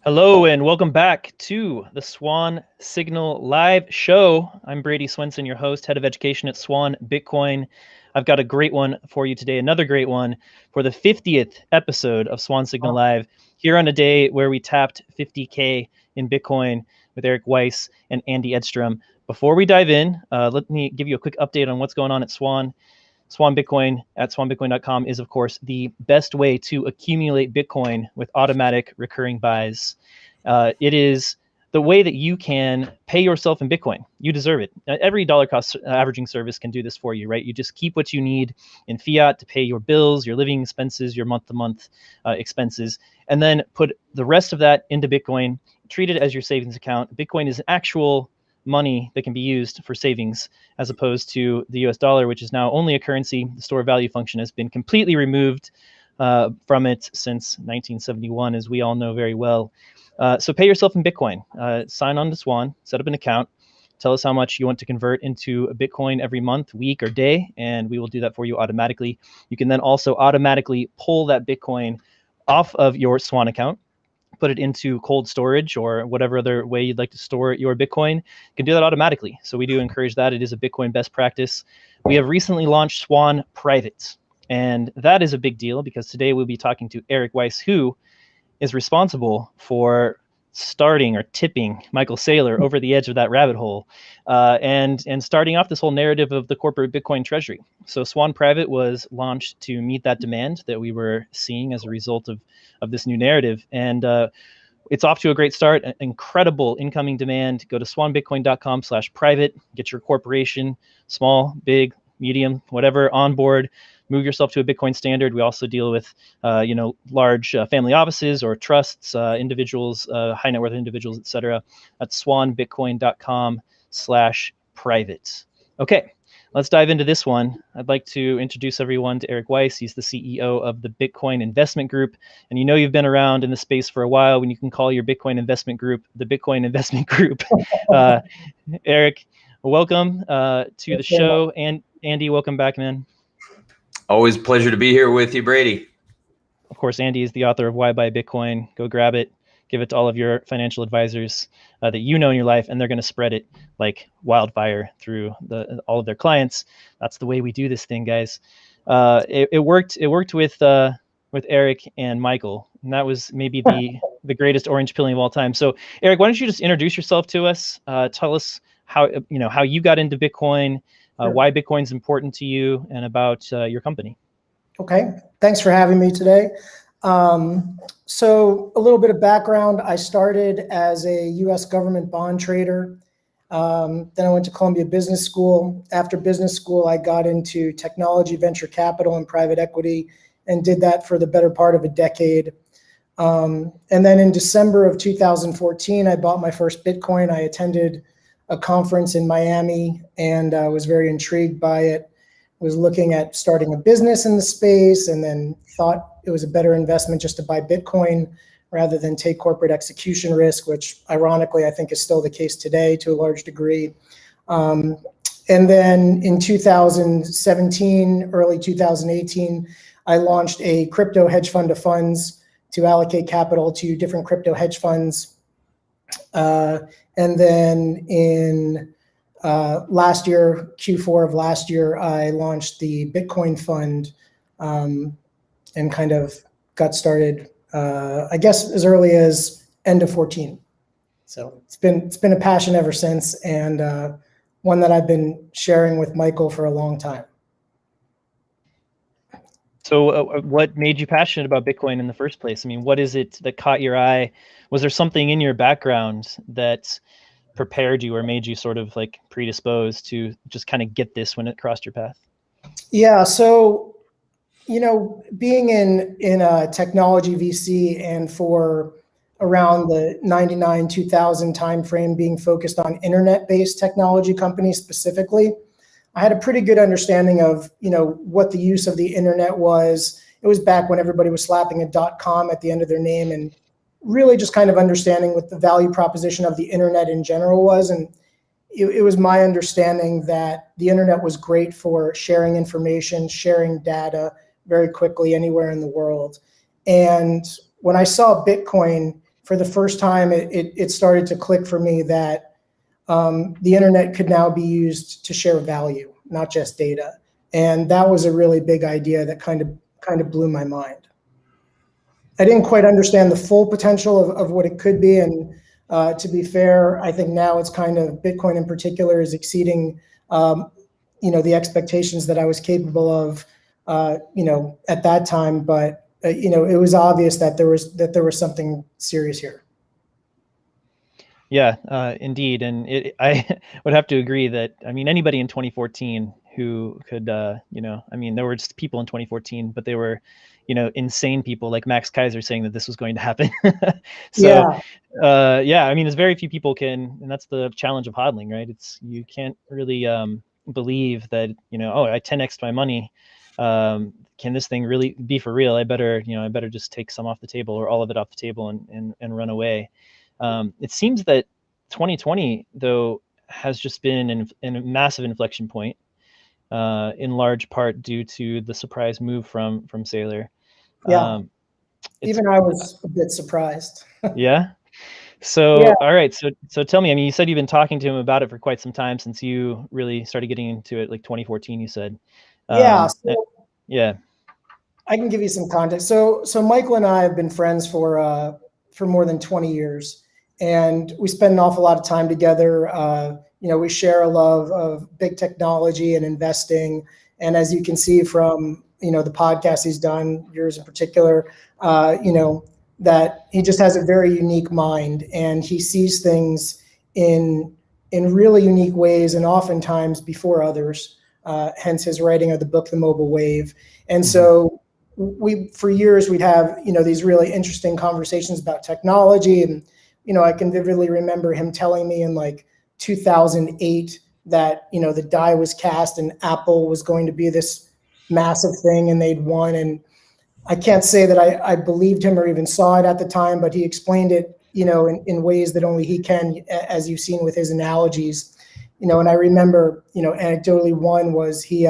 Hello and welcome back to the Swan Signal Live Show. I'm Brady Swenson, your host, head of education at Swan Bitcoin. I've got a great one for you today, another great one for the 50th episode of Swan Signal Live, here on a day where we tapped 50K in Bitcoin with Eric Weiss and Andy Edstrom. Before we dive in, let me give you a quick update on what's going on at Swan. Swan Bitcoin at swanbitcoin.com is, of course, the best way to accumulate Bitcoin with automatic recurring buys. It is the way that you can pay yourself in Bitcoin. You deserve it. Every dollar cost averaging service can do this for you, right? You just keep what you need in fiat to pay your bills, your living expenses, your month-to-month expenses, and then put the rest of that into Bitcoin. Treat it as your savings account. Bitcoin is actual money that can be used for savings, as opposed to the US dollar, which is now only a currency. The store of value function has been completely removed from it since 1971, as we all know very well. So pay yourself in Bitcoin. Sign on to Swan, set up an account, tell us how much you want to convert into a Bitcoin every month, week, or day, and we will do that for you automatically. You can then also automatically pull that Bitcoin off of your Swan account, put it into cold storage or whatever other way you'd like to store your Bitcoin. You can do that automatically. So we do encourage that. It is a Bitcoin best practice. We have recently launched Swan Private, and that is a big deal because today we'll be talking to Eric Weiss, who is responsible for starting or tipping Michael Saylor over the edge of that rabbit hole and starting off this whole narrative of the corporate Bitcoin treasury. So Swan Private was launched to meet that demand that we were seeing as a result of this new narrative. And it's off to a great start, incredible incoming demand. Go to swanbitcoin.com/private, get your corporation, small, big, medium, whatever, on board. Move yourself to a Bitcoin standard. We also deal with, large family offices or trusts, individuals, high net worth individuals, etc. At swanbitcoin.com/private. Okay, let's dive into this one. I'd like to introduce everyone to Eric Weiss. He's the CEO of the Bitcoin Investment Group. And you know you've been around in the space for a while when you can call your Bitcoin Investment Group the Bitcoin Investment Group. Eric, welcome to the show. And Andy, welcome back, man. Always a pleasure to be here with you, Brady. Of course, Andy is the author of Why Buy Bitcoin. Go grab it. Give it to all of your financial advisors that you know in your life, and they're going to spread it like wildfire through all of their clients. That's the way we do this thing, guys. It worked with Eric and Michael, and that was maybe the greatest orange pilling of all time. So, Eric, why don't you just introduce yourself to us? Tell us how you got into Bitcoin. Why Bitcoin's important to you, and about your company. Okay, thanks for having me today. So a little bit of background. I started as a U.S. government bond trader. Then I went to Columbia Business School. After business school, I got into technology, venture capital, and private equity, and did that for the better part of a decade. And then in December of 2014, I bought my first Bitcoin. I attended a conference in Miami and was very intrigued by it. Was looking at starting a business in the space, and then thought it was a better investment just to buy Bitcoin rather than take corporate execution risk, which ironically I think is still the case today to a large degree. And then in 2017, early 2018, I launched a crypto hedge fund of funds to allocate capital to different crypto hedge funds. And then in last year, Q4 of last year, I launched the Bitcoin fund and kind of got started, I guess, as early as end of 14. So it's been a passion ever since, and one that I've been sharing with Michael for a long time. So what made you passionate about Bitcoin in the first place? I mean, what is it that caught your eye? Was there something in your background that prepared you or made you sort of like predisposed to just kind of get this when it crossed your path? Yeah, so, being in a technology VC and for around the 99, 2000 timeframe being focused on internet-based technology companies specifically, I had a pretty good understanding of, what the use of the internet was. It was back when everybody was slapping a .com at the end of their name, and really just kind of understanding what the value proposition of the internet in general was. And it was my understanding that the internet was great for sharing information, sharing data very quickly anywhere in the world. And when I saw Bitcoin for the first time, it started to click for me that the internet could now be used to share value, not just data. And that was a really big idea that kind of blew my mind. I didn't quite understand the full potential of what it could be. And to be fair, I think now it's kind of, Bitcoin in particular is exceeding, the expectations that I was capable of, at that time. But, it was obvious that there was something serious here. Yeah, indeed. And I would have to agree that, I mean, anybody in 2014 who could, there were just people in 2014, but they were, insane people like Max Kaiser saying that this was going to happen. So, Yeah. I mean, there's very few people can, and that's the challenge of hodling, right? You can't really believe that, I 10x'd my money. Can this thing really be for real? I better just take some off the table or all of it off the table and run away. It seems that 2020, though, has just been a massive inflection point, in large part due to the surprise move from Saylor. Yeah. Even I was a bit surprised. Yeah. So, Yeah. all right. So tell me, I mean, you said you've been talking to him about it for quite some time since you really started getting into it, like 2014, you said. Yeah. So Yeah. I can give you some context. So Michael and I have been friends for more than 20 years, and we spend an awful lot of time together. We share a love of big technology and investing. And as you can see from, the podcast he's done, yours in particular, that he just has a very unique mind, and he sees things in really unique ways and oftentimes before others, hence his writing of the book, The Mobile Wave. And so for years we'd have, these really interesting conversations about technology. And, I can vividly remember him telling me in like 2008 that, the die was cast and Apple was going to be this massive thing and they'd won. And I can't say that I believed him or even saw it at the time, but he explained it, in ways that only he can, as you've seen with his analogies, and I remember, anecdotally, one was he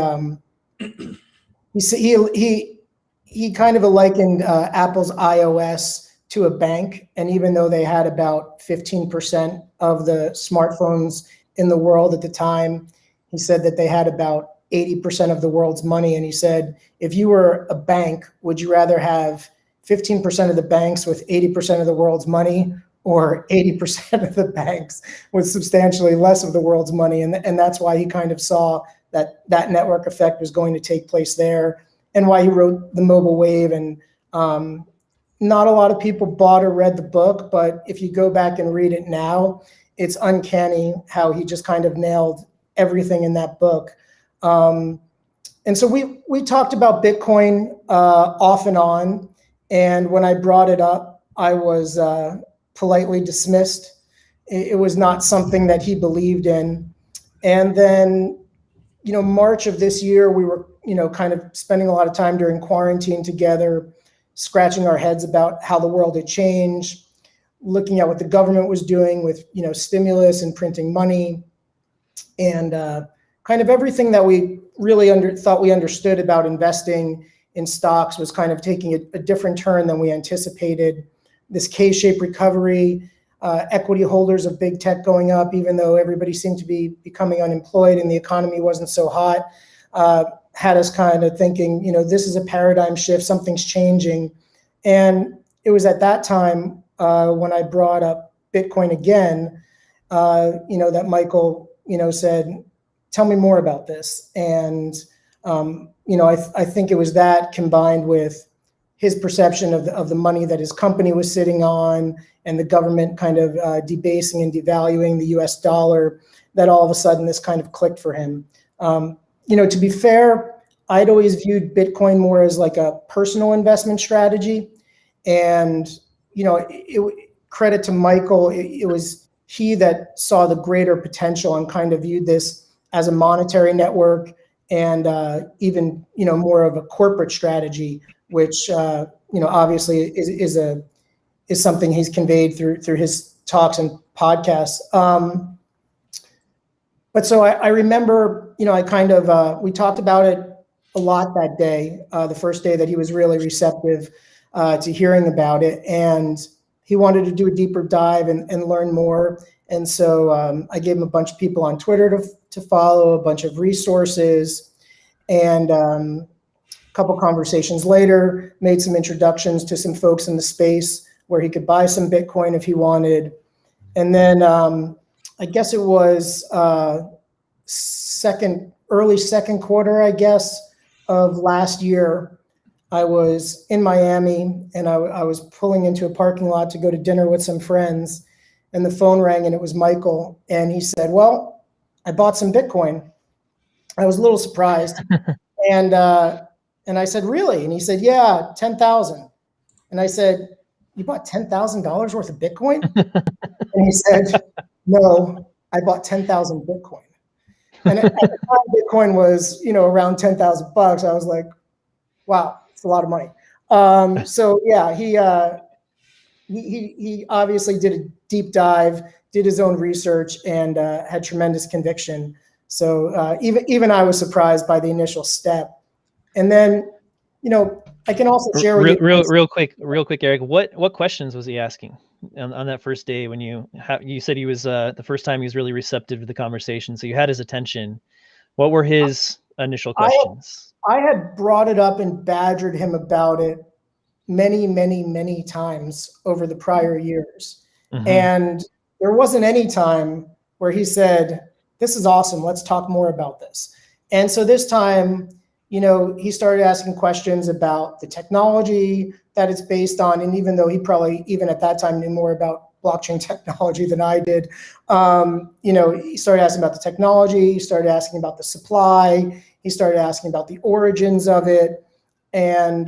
kind of likened Apple's iOS to a bank. And even though they had about 15% of the smartphones in the world at the time, he said that they had about 80% of the world's money. And he said, if you were a bank, would you rather have 15% of the banks with 80% of the world's money, or 80% of the banks with substantially less of the world's money? And that's why he kind of saw that network effect was going to take place there, and why he wrote The Mobile Wave. And not a lot of people bought or read the book, but if you go back and read it now, it's uncanny how he just kind of nailed everything in that book. And so we talked about Bitcoin off and on. And when I brought it up, I was politely dismissed. It was not something that he believed in. And then, March of this year, we were, kind of spending a lot of time during quarantine together, scratching our heads about how the world had changed, looking at what the government was doing with, stimulus and printing money, and kind of everything that we really thought we understood about investing in stocks was kind of taking a different turn than we anticipated. This K-shaped recovery, equity holders of big tech going up, even though everybody seemed to be becoming unemployed and the economy wasn't so hot, had us kind of thinking, this is a paradigm shift, something's changing. And it was at that time when I brought up Bitcoin again, that Michael, said, tell me more about this. And, I think it was that combined with his perception of the money that his company was sitting on and the government kind of debasing and devaluing the US dollar, that all of a sudden this kind of clicked for him. To be fair, I'd always viewed Bitcoin more as like a personal investment strategy. And, credit to Michael, it was he that saw the greater potential and kind of viewed this as a monetary network and even, more of a corporate strategy, which, obviously is something he's conveyed through his talks and podcasts. But so I remember, I kind of, we talked about it a lot that day, the first day that he was really receptive to hearing about it. And he wanted to do a deeper dive and learn more. And so I gave him a bunch of people on Twitter to follow, a bunch of resources, and a couple conversations later, made some introductions to some folks in the space where he could buy some Bitcoin if he wanted. And then I guess it was early second quarter, I guess, of last year. I was in Miami and I was pulling into a parking lot to go to dinner with some friends, and the phone rang and it was Michael. And he said, well, I bought some Bitcoin. I was a little surprised. And I said, really? And he said, yeah, 10,000. And I said, you bought $10,000 worth of Bitcoin? And he said, no, I bought 10,000 Bitcoin. And at the time, Bitcoin was, around 10,000 bucks. I was like, wow, it's a lot of money. So yeah, he obviously did a deep dive, did his own research, and had tremendous conviction. So even I was surprised by the initial step. And then, I can also share with you real quick, Eric. What questions was he asking on that first day when you said he was the first time he was really receptive to the conversation? So you had his attention. What were his initial questions? I had brought it up and badgered him about it many, many, many times over the prior years. Mm-hmm. And there wasn't any time where he said, this is awesome, let's talk more about this. And so this time, he started asking questions about the technology that it's based on. And even though he probably, even at that time, knew more about blockchain technology than I did, he started asking about the technology, he started asking about the supply, he started asking about the origins of it. And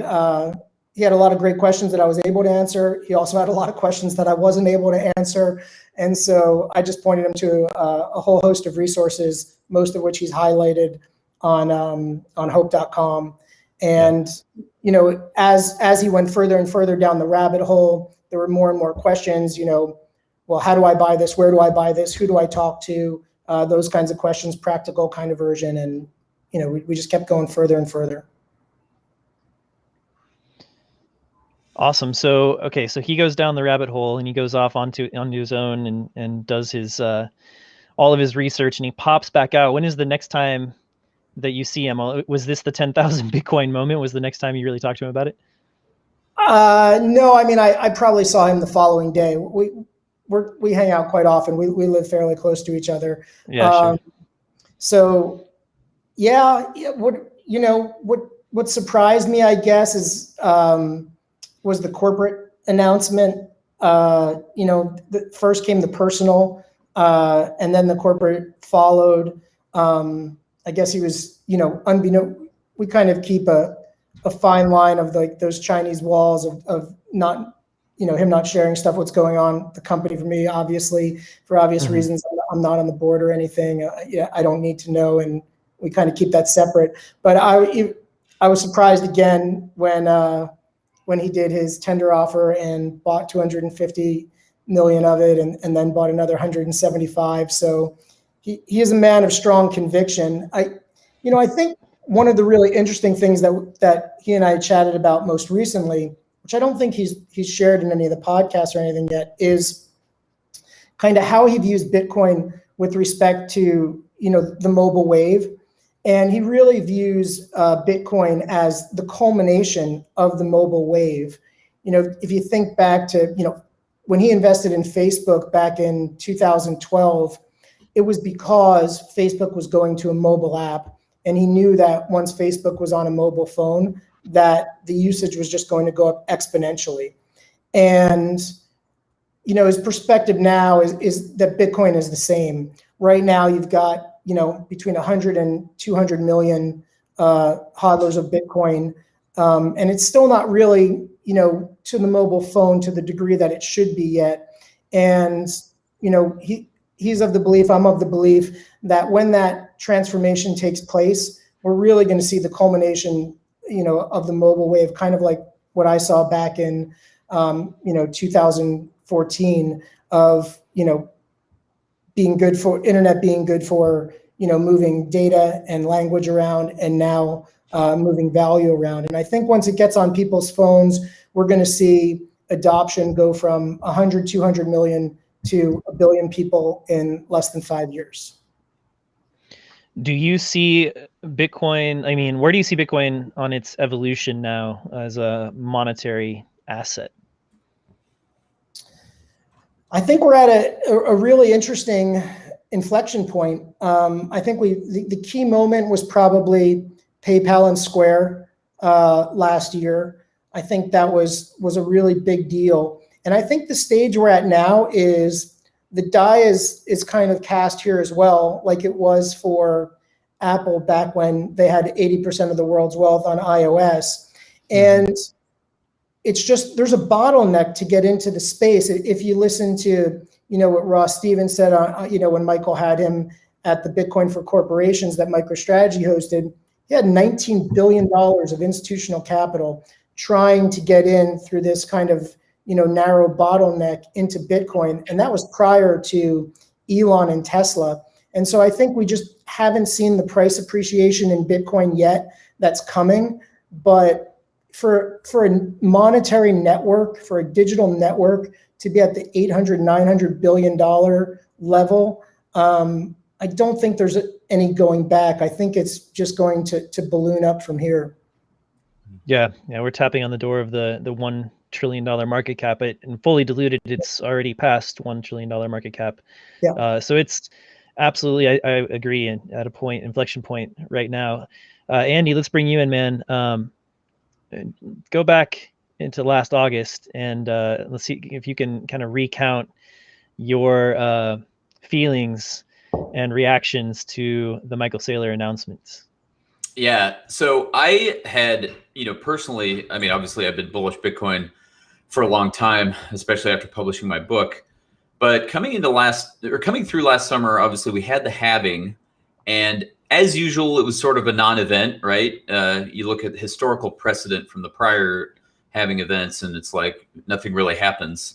he had a lot of great questions that I was able to answer. He also had a lot of questions that I wasn't able to answer. And so I just pointed him to a whole host of resources, most of which he's highlighted on hope.com. And, as he went further and further down the rabbit hole, there were more and more questions, well, how do I buy this? Where do I buy this? Who do I talk to? Those kinds of questions, practical kind of version. And, we just kept going further and further. Awesome. So he goes down the rabbit hole and he goes off onto his own and does his all of his research, and he pops back out. When is the next time that you see him? Was this the 10,000 Bitcoin moment? Was the next time you really talked to him about it? No, I mean, I probably saw him the following day. We hang out quite often. We live fairly close to each other. Yeah, sure. So yeah, what surprised me, I guess, is was the corporate announcement. First came the personal, and then the corporate followed. I guess he was, unbeknownst. We kind of keep a fine line of like those Chinese walls of not, him not sharing stuff, what's going on the company. For me, obviously, for obvious mm-hmm. reasons, I'm not on the board or anything. I don't need to know, and we kind of keep that separate. But I was surprised again when he did his tender offer and bought 250 million of it, and then bought another 175. So he is a man of strong conviction. I think one of the really interesting things that he and I chatted about most recently, which I don't think he's shared in any of the podcasts or anything yet, is kind of how he views Bitcoin with respect to, the mobile wave. And he really views Bitcoin as the culmination of the mobile wave. If you think back to, when he invested in Facebook back in 2012, it was because Facebook was going to a mobile app. And he knew that once Facebook was on a mobile phone, that the usage was just going to go up exponentially. And, his perspective now is that Bitcoin is the same. Right now, you've got, between 100 and 200 million hodlers of Bitcoin. And it's still not really, to the mobile phone to the degree that it should be yet. And, he's of the belief, I'm of the belief that when that transformation takes place, we're really going to see the culmination, of the mobile wave, kind of like what I saw back in, 2014 of, being good for internet, being good for, moving data and language around, and now moving value around. And I think once it gets on people's phones, we're going to see adoption go from 100, 200 million to a billion people in less than 5 years. Do you see Bitcoin? I mean, where do you see Bitcoin on its evolution now as a monetary asset? I think we're at a really interesting inflection point. I think the key moment was probably PayPal and Square last year. I think that was a really big deal. And I think the stage we're at now is the die is kind of cast here as well, like it was for Apple back when they had 80% of the world's wealth on iOS. And it's just, there's a bottleneck to get into the space. If you listen to, what Ross Stevens said on, when Michael had him at the Bitcoin for Corporations that MicroStrategy hosted, he had $19 billion of institutional capital trying to get in through this kind of, narrow bottleneck into Bitcoin. And that was prior to Elon and Tesla. And so I think we just haven't seen the price appreciation in Bitcoin yet that's coming. But for a monetary network, for a digital network to be at the $800, $900 billion level, I don't think there's any going back. I think it's just going to balloon up from here. Yeah, we're tapping on the door of the $1 trillion market cap. And fully diluted, it's already past $1 trillion market cap. Yeah. So it's absolutely, I agree, and at a inflection point right now. Andy, let's bring you in, man. Go back into last August and let's see if you can kind of recount your feelings and reactions to the Michael Saylor announcements. Yeah. So I had, personally, I mean, obviously I've been bullish Bitcoin for a long time, especially after publishing my book. But coming through last summer, obviously we had the halving, and as usual, it was sort of a non-event, right? You look at the historical precedent from the prior halving events, and it's like nothing really happens.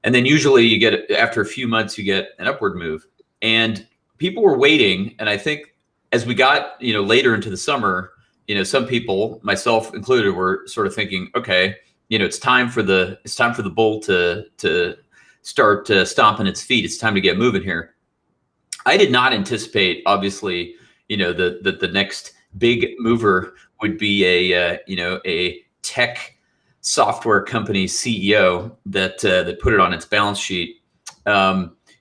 And then usually you get, after a few months, you get an upward move. And people were waiting, and I think as we got, later into the summer, some people, myself included, were sort of thinking, okay, it's time for the bull to start stomping its feet. It's time to get moving here. I did not anticipate, obviously, the next big mover would be a tech software company CEO that put it on its balance sheet.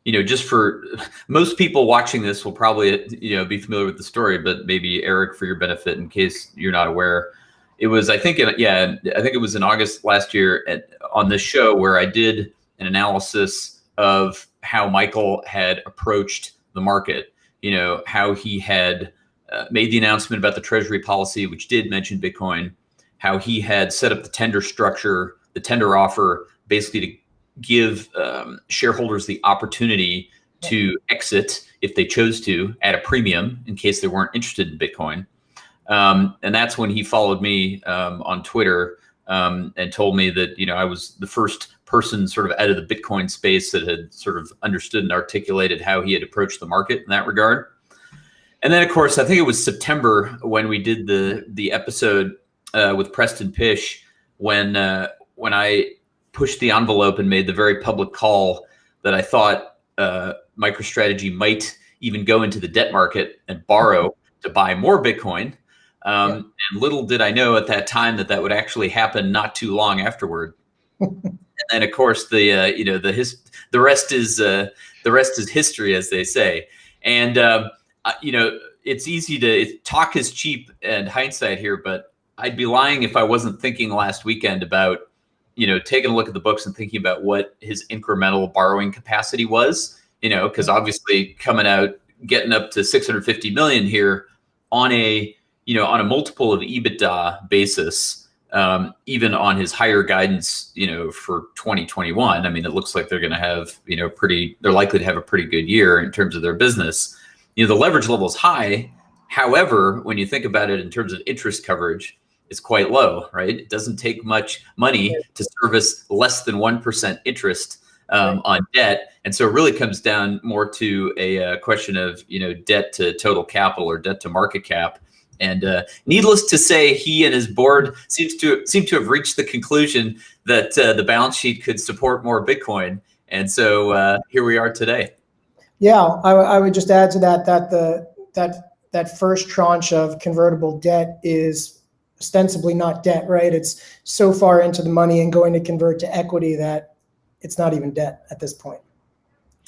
Just for most people watching this will probably, be familiar with the story, but maybe Eric, for your benefit, in case you're not aware, it was, I think it was in August last year on this show where I did an analysis of how Michael had approached the market, how he had made the announcement about the treasury policy, which did mention Bitcoin, how he had set up the tender structure, the tender offer, basically to give shareholders the opportunity to exit if they chose to at a premium in case they weren't interested in Bitcoin. And that's when he followed me on Twitter and told me that, I was the first person sort of out of the Bitcoin space that had sort of understood and articulated how he had approached the market in that regard. And then, of course, I think it was September when we did the episode with Preston Pish, when I pushed the envelope and made the very public call that I thought MicroStrategy might even go into the debt market and borrow to buy more Bitcoin. And little did I know at that time that would actually happen not too long afterward. And then, of course, the rest is history, as they say. And it's easy to talk is cheap and hindsight here, but I'd be lying if I wasn't thinking last weekend about, taking a look at the books and thinking about what his incremental borrowing capacity was, because obviously coming out, getting up to 650 million here on a multiple of EBITDA basis, even on his higher guidance, for 2021. I mean, it looks like they're going to have, they're likely to have a pretty good year in terms of their business. The leverage level is high. However, when you think about it in terms of interest coverage, it's quite low, right? It doesn't take much money to service less than 1% interest on debt. And so it really comes down more to a question of, debt to total capital or debt to market cap. And needless to say, he and his board seem to have reached the conclusion that the balance sheet could support more Bitcoin. And so here we are today. Yeah, I would just add to that first tranche of convertible debt is ostensibly not debt, right? It's so far into the money and going to convert to equity that it's not even debt at this point.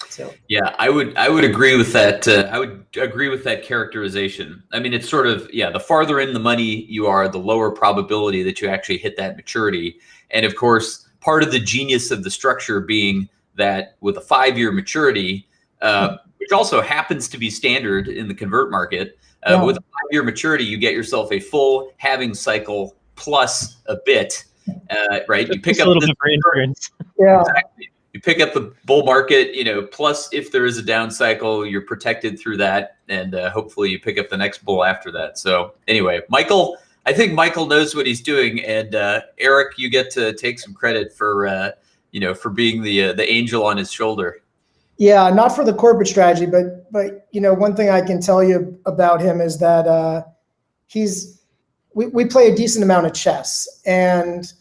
So yeah, I would agree with that. I would agree with that characterization. I mean, it's sort of, the farther in the money you are, the lower probability that you actually hit that maturity. And of course, part of the genius of the structure being that with a 5-year maturity, which also happens to be standard in the convert market, with a 5-year maturity, you get yourself a full halving cycle plus a bit, right? You pick up a little bit for insurance. Yeah. Exactly. You pick up the bull market, plus if there is a down cycle, you're protected through that. And hopefully you pick up the next bull after that. So anyway, I think Michael knows what he's doing. And Eric, you get to take some credit for, for being the angel on his shoulder. Yeah, not for the corporate strategy, but one thing I can tell you about him is that we play a decent amount of chess, and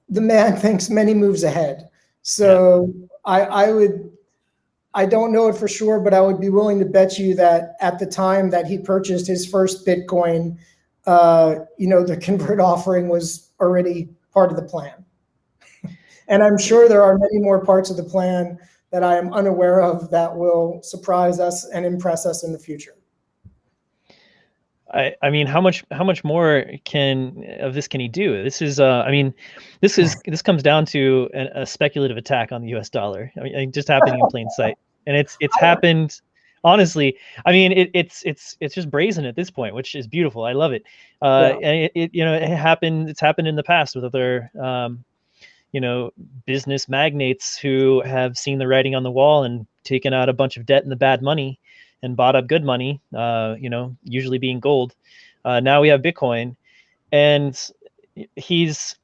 the man thinks many moves ahead. So yeah. I don't know it for sure, but I would be willing to bet you that at the time that he purchased his first Bitcoin, the convert offering was already part of the plan. And I'm sure there are many more parts of the plan that I am unaware of that will surprise us and impress us in the future. I mean, how much more of this can he do? This is, this comes down to a speculative attack on the U.S. dollar. I mean, just happening in plain sight, and it's happened. Honestly, I mean, it's just brazen at this point, which is beautiful. I love it. And it happened. It's happened in the past with other, business magnates who have seen the writing on the wall and taken out a bunch of debt and the bad money and bought up good money, usually being gold. Now we have Bitcoin, and he's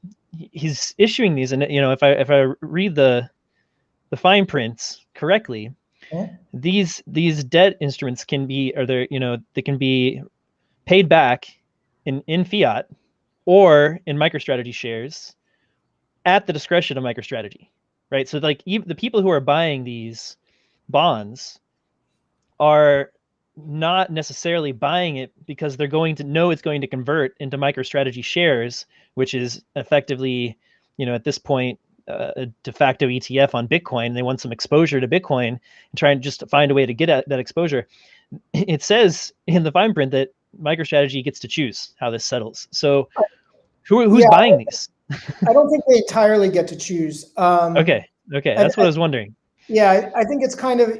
issuing these. And if I read the fine prints correctly, these debt instruments can be, they can be paid back in fiat or in MicroStrategy shares at the discretion of MicroStrategy, right? So like even the people who are buying these bonds are not necessarily buying it because they're going to know it's going to convert into MicroStrategy shares, which is effectively, at this point, a de facto ETF on Bitcoin. They want some exposure to Bitcoin and try and just find a way to get at that exposure. It says in the fine print that MicroStrategy gets to choose how this settles. So who's buying these? I don't think they entirely get to choose. Okay. That's what I was wondering. Yeah, I think it's kind of,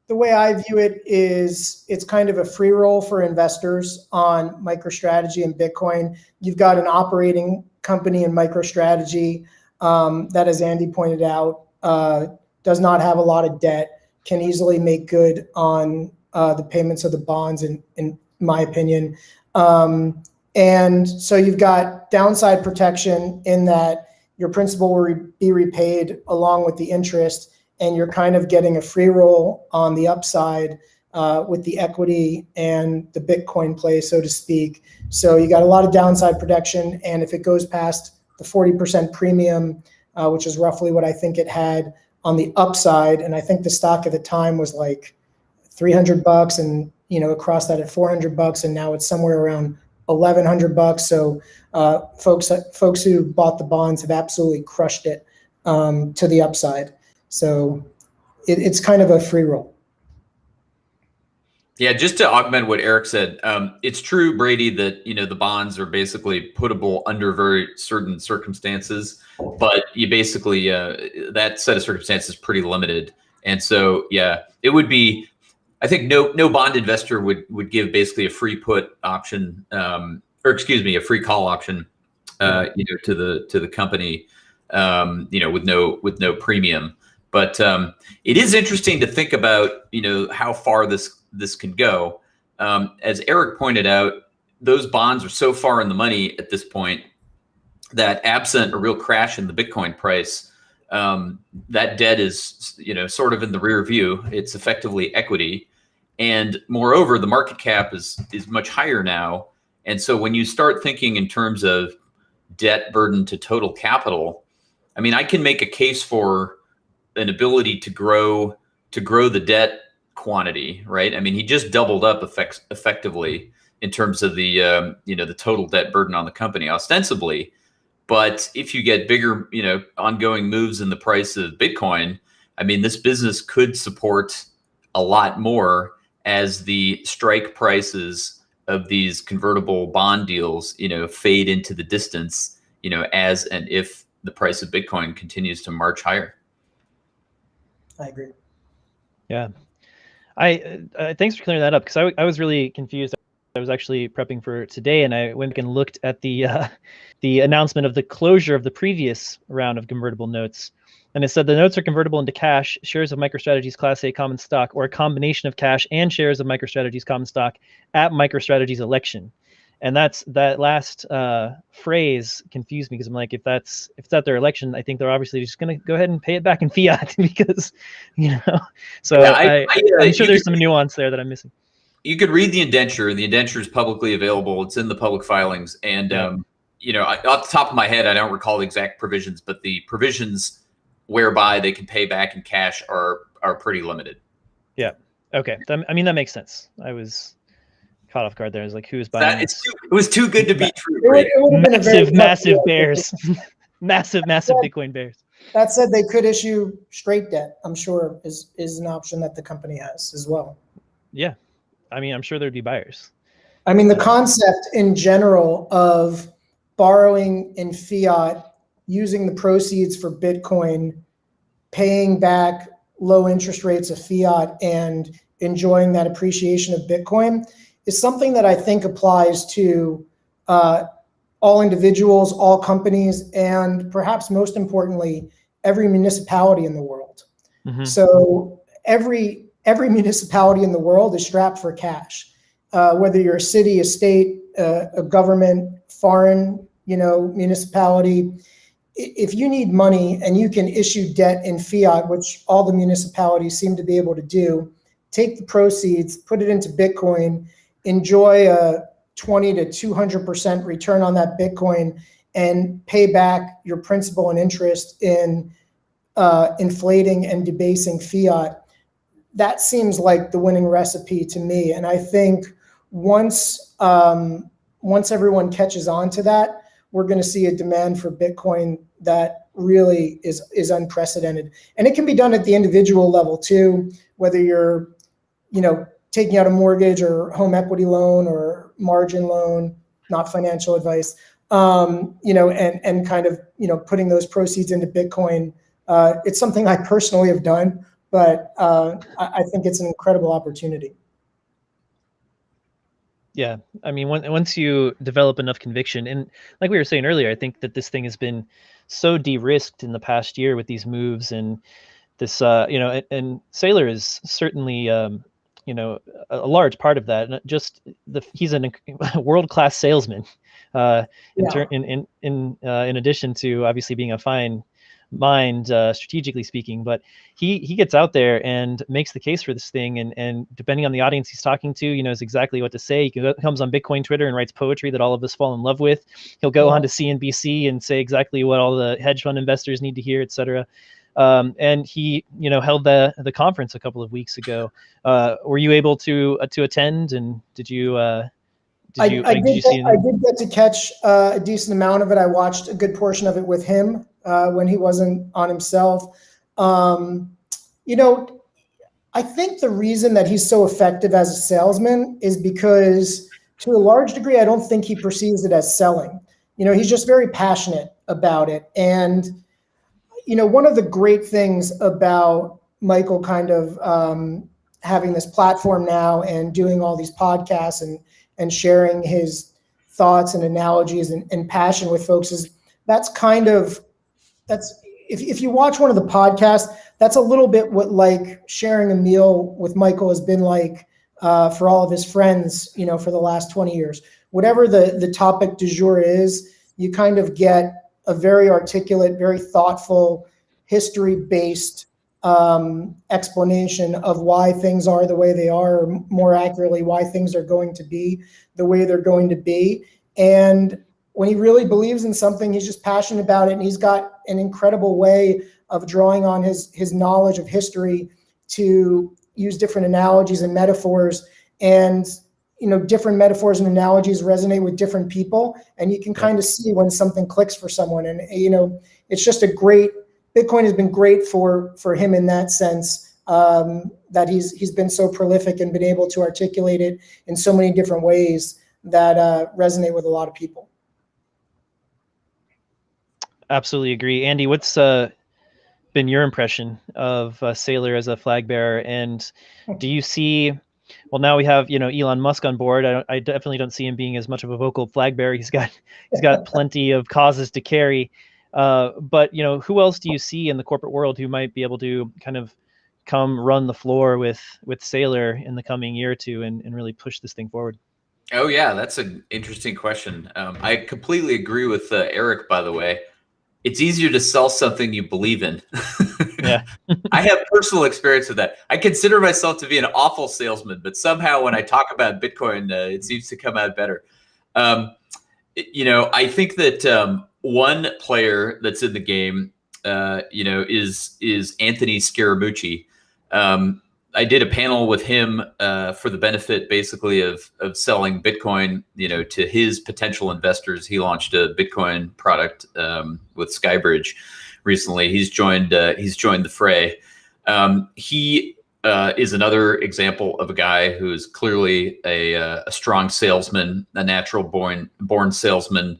the way I view it is it's kind of a free roll for investors on MicroStrategy and Bitcoin. You've got an operating company in MicroStrategy that, as Andy pointed out, does not have a lot of debt, can easily make good on the payments of the bonds, in my opinion. And so you've got downside protection in that your principal will be repaid along with the interest, and you're kind of getting a free roll on the upside with the equity and the Bitcoin play, so to speak. So you got a lot of downside protection, and if it goes past the 40% premium, which is roughly what I think it had on the upside, and I think the stock at the time was like $300, and it crossed that at $400, and now it's somewhere around $1,100. So folks who bought the bonds have absolutely crushed it to the upside. So it's kind of a free roll. Yeah, just to augment what Eric said, it's true, Brady, that the bonds are basically puttable under very certain circumstances, but you basically that set of circumstances is pretty limited, and so it would be. I think no bond investor would give basically a free put option, or excuse me, a free call option, to the company, with no premium. But it is interesting to think about, how far this can go. As Eric pointed out, those bonds are so far in the money at this point that absent a real crash in the Bitcoin price, that debt is, sort of in the rear view. It's effectively equity. And moreover, the market cap is much higher now. And so when you start thinking in terms of debt burden to total capital, I mean, I can make a case for an ability to grow the debt quantity, right? I mean, he just doubled up effectively in terms of the the total debt burden on the company ostensibly. But if you get bigger, ongoing moves in the price of Bitcoin, I mean, this business could support a lot more as the strike prices of these convertible bond deals, fade into the distance, as and if the price of Bitcoin continues to march higher. I agree. Yeah. Thanks for clearing that up, because I was really confused. I was actually prepping for today, and I went and looked at the announcement of the closure of the previous round of convertible notes. And it said the notes are convertible into cash, shares of MicroStrategy's Class A common stock, or a combination of cash and shares of MicroStrategy's common stock at MicroStrategy's election. And that last phrase confused me, because I'm like, if it's at their election, I think they're obviously just going to go ahead and pay it back in fiat because, So yeah, I'm sure there's some nuance there that I'm missing. You could read the indenture. The indenture is publicly available. It's in the public filings. And, off the top of my head, I don't recall the exact provisions, but the provisions whereby they can pay back in cash are pretty limited. Yeah. Okay. I mean, that makes sense. I was caught off guard there. I was like, who's buying this? It was too good to be true. Massive bears. massive Bitcoin bears. That said, they could issue straight debt, I'm sure is an option that the company has as well. Yeah. I mean, I'm sure there'd be buyers. I mean, the concept in general of borrowing in fiat, using the proceeds for Bitcoin, paying back low interest rates of fiat, and enjoying that appreciation of Bitcoin is something that I think applies to all individuals, all companies, and perhaps most importantly, every municipality in the world. Mm-hmm. So every municipality in the world is strapped for cash, whether you're a city, a state, a government, foreign, municipality. If you need money and you can issue debt in fiat, which all the municipalities seem to be able to do, take the proceeds, put it into Bitcoin, enjoy a 20 to 200% return on that Bitcoin, and pay back your principal and interest in inflating and debasing fiat. That seems like the winning recipe to me. And I think once everyone catches on to that, we're going to see a demand for Bitcoin that really is unprecedented. And it can be done at the individual level too, whether you're, taking out a mortgage or home equity loan or margin loan, not financial advice, and kind of, putting those proceeds into Bitcoin. It's something I personally have done, but I think it's an incredible opportunity. Yeah, I mean, once you develop enough conviction, and like we were saying earlier, I think that this thing has been so de-risked in the past year with these moves, and this, and Saylor is certainly, a large part of that. And just he's a world-class salesman, in addition to obviously being a fine mind, strategically speaking, but he gets out there and makes the case for this thing, and depending on the audience he's talking to, he knows exactly what to say. He comes on Bitcoin Twitter and writes poetry that all of us fall in love with. He'll go on to CNBC and say exactly what all the hedge fund investors need to hear, etc. And he, held the conference a couple of weeks ago. Were you able to attend? And did you? I did get to catch a decent amount of it. I watched a good portion of it with him when he wasn't on himself. I think the reason that he's so effective as a salesman is because, to a large degree, I don't think he perceives it as selling. He's just very passionate about it. And, one of the great things about Michael kind of having this platform now and doing all these podcasts and sharing his thoughts and analogies and passion with folks is if you watch one of the podcasts, that's a little bit what like sharing a meal with Michael has been like for all of his friends, for the last 20 years. Whatever the topic du jour is, you kind of get a very articulate, very thoughtful, history-based explanation of why things are the way they are, or more accurately, why things are going to be the way they're going to be. And when he really believes in something, he's just passionate about it. And he's got an incredible way of drawing on his knowledge of history to use different analogies and metaphors. And, different metaphors and analogies resonate with different people. And you can kind of see when something clicks for someone. And, it's just Bitcoin has been great for him in that sense, that he's been so prolific and been able to articulate it in so many different ways that resonate with a lot of people. Absolutely agree. Andy, what's been your impression of Saylor as a flag bearer? And do you see, well, now we have, Elon Musk on board. I definitely don't see him being as much of a vocal flag bearer. He's got plenty of causes to carry. But, who else do you see in the corporate world who might be able to kind of come run the floor with Saylor in the coming year or two and really push this thing forward? Oh, yeah, that's an interesting question. I completely agree with Eric, by the way. It's easier to sell something you believe in. Yeah. I have personal experience with that. I consider myself to be an awful salesman, but somehow when I talk about Bitcoin, it seems to come out better. I think that one player that's in the game, is Anthony Scaramucci. I did a panel with him for the benefit, basically, of selling Bitcoin, to his potential investors. He launched a Bitcoin product with Skybridge recently. He's joined the fray. He is another example of a guy who's clearly a strong salesman, a natural born salesman,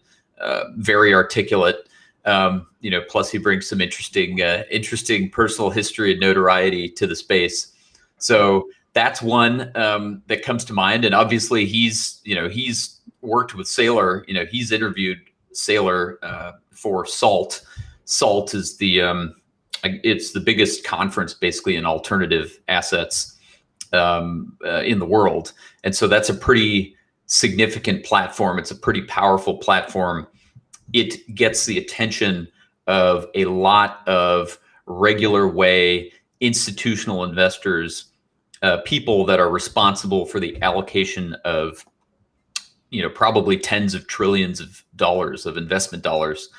very articulate. Plus he brings some interesting personal history and notoriety to the space. So that's one that comes to mind. And obviously he's worked with Saylor. He's interviewed Saylor for SALT. SALT is it's the biggest conference basically in alternative assets in the world. And so that's a pretty significant platform. It's a pretty powerful platform. It gets the attention of a lot of regular way institutional investors, people that are responsible for the allocation of, probably tens of trillions of dollars of investment dollars.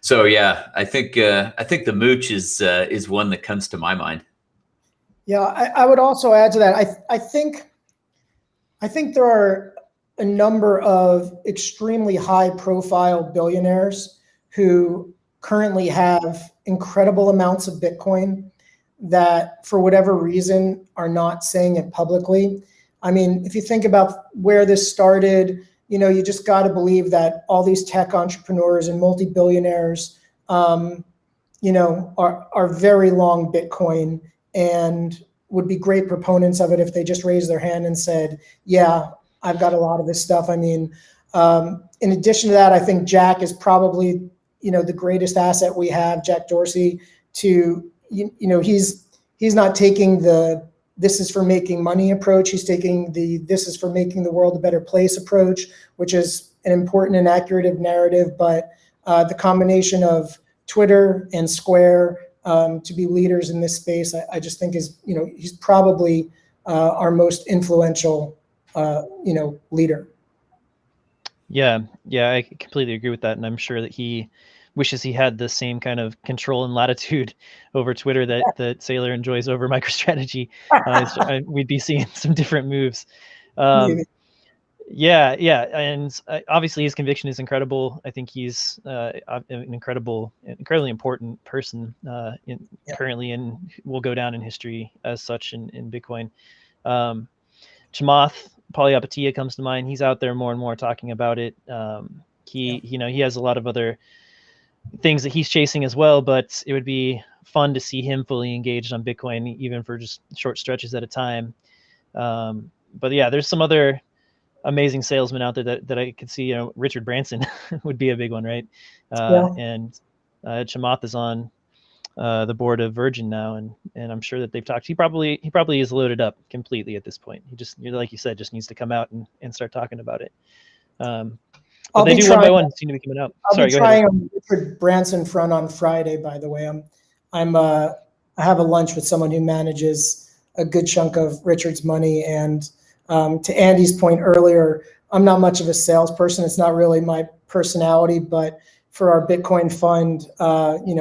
So yeah, I think the mooch is one that comes to my mind. Yeah, I would also add to that. I think there are a number of extremely high-profile billionaires who currently have incredible amounts of Bitcoin that, for whatever reason, are not saying it publicly. I mean, if you think about where this started, you just got to believe that all these tech entrepreneurs and multi-billionaires, are very long Bitcoin and would be great proponents of it if they just raised their hand and said, yeah, I've got a lot of this stuff. I mean, in addition to that, I think Jack is probably, the greatest asset we have, Jack Dorsey, he's not taking the this is for making money approach. He's taking the this is for making the world a better place approach, which is an important and accurate narrative. But the combination of Twitter and Square to be leaders in this space, I just think he's probably our most influential leader. Yeah, I completely agree with that, and I'm sure that he wishes he had the same kind of control and latitude over Twitter that Saylor enjoys over MicroStrategy. We'd be seeing some different moves. Yeah, and obviously his conviction is incredible. I think he's an incredibly important person currently, and will go down in history as such in Bitcoin. Chamath Palihapitiya comes to mind. He's out there more and more talking about it. He has a lot of other things that he's chasing as well, but it would be fun to see him fully engaged on Bitcoin, even for just short stretches at a time. But yeah, there's some other amazing salesmen out there that I could see. Richard Branson would be a big one, right? And Chamath is on the board of Virgin now, and I'm sure that they've talked. He probably is loaded up completely at this point. He just, like you said, just needs to come out and start talking about it. But they do one by one seem to be coming out. I'll be trying on Richard Branson front on Friday, by the way. I'm I have a lunch with someone who manages a good chunk of Richard's money. And to Andy's point earlier, I'm not much of a salesperson. It's not really my personality, but for our Bitcoin fund,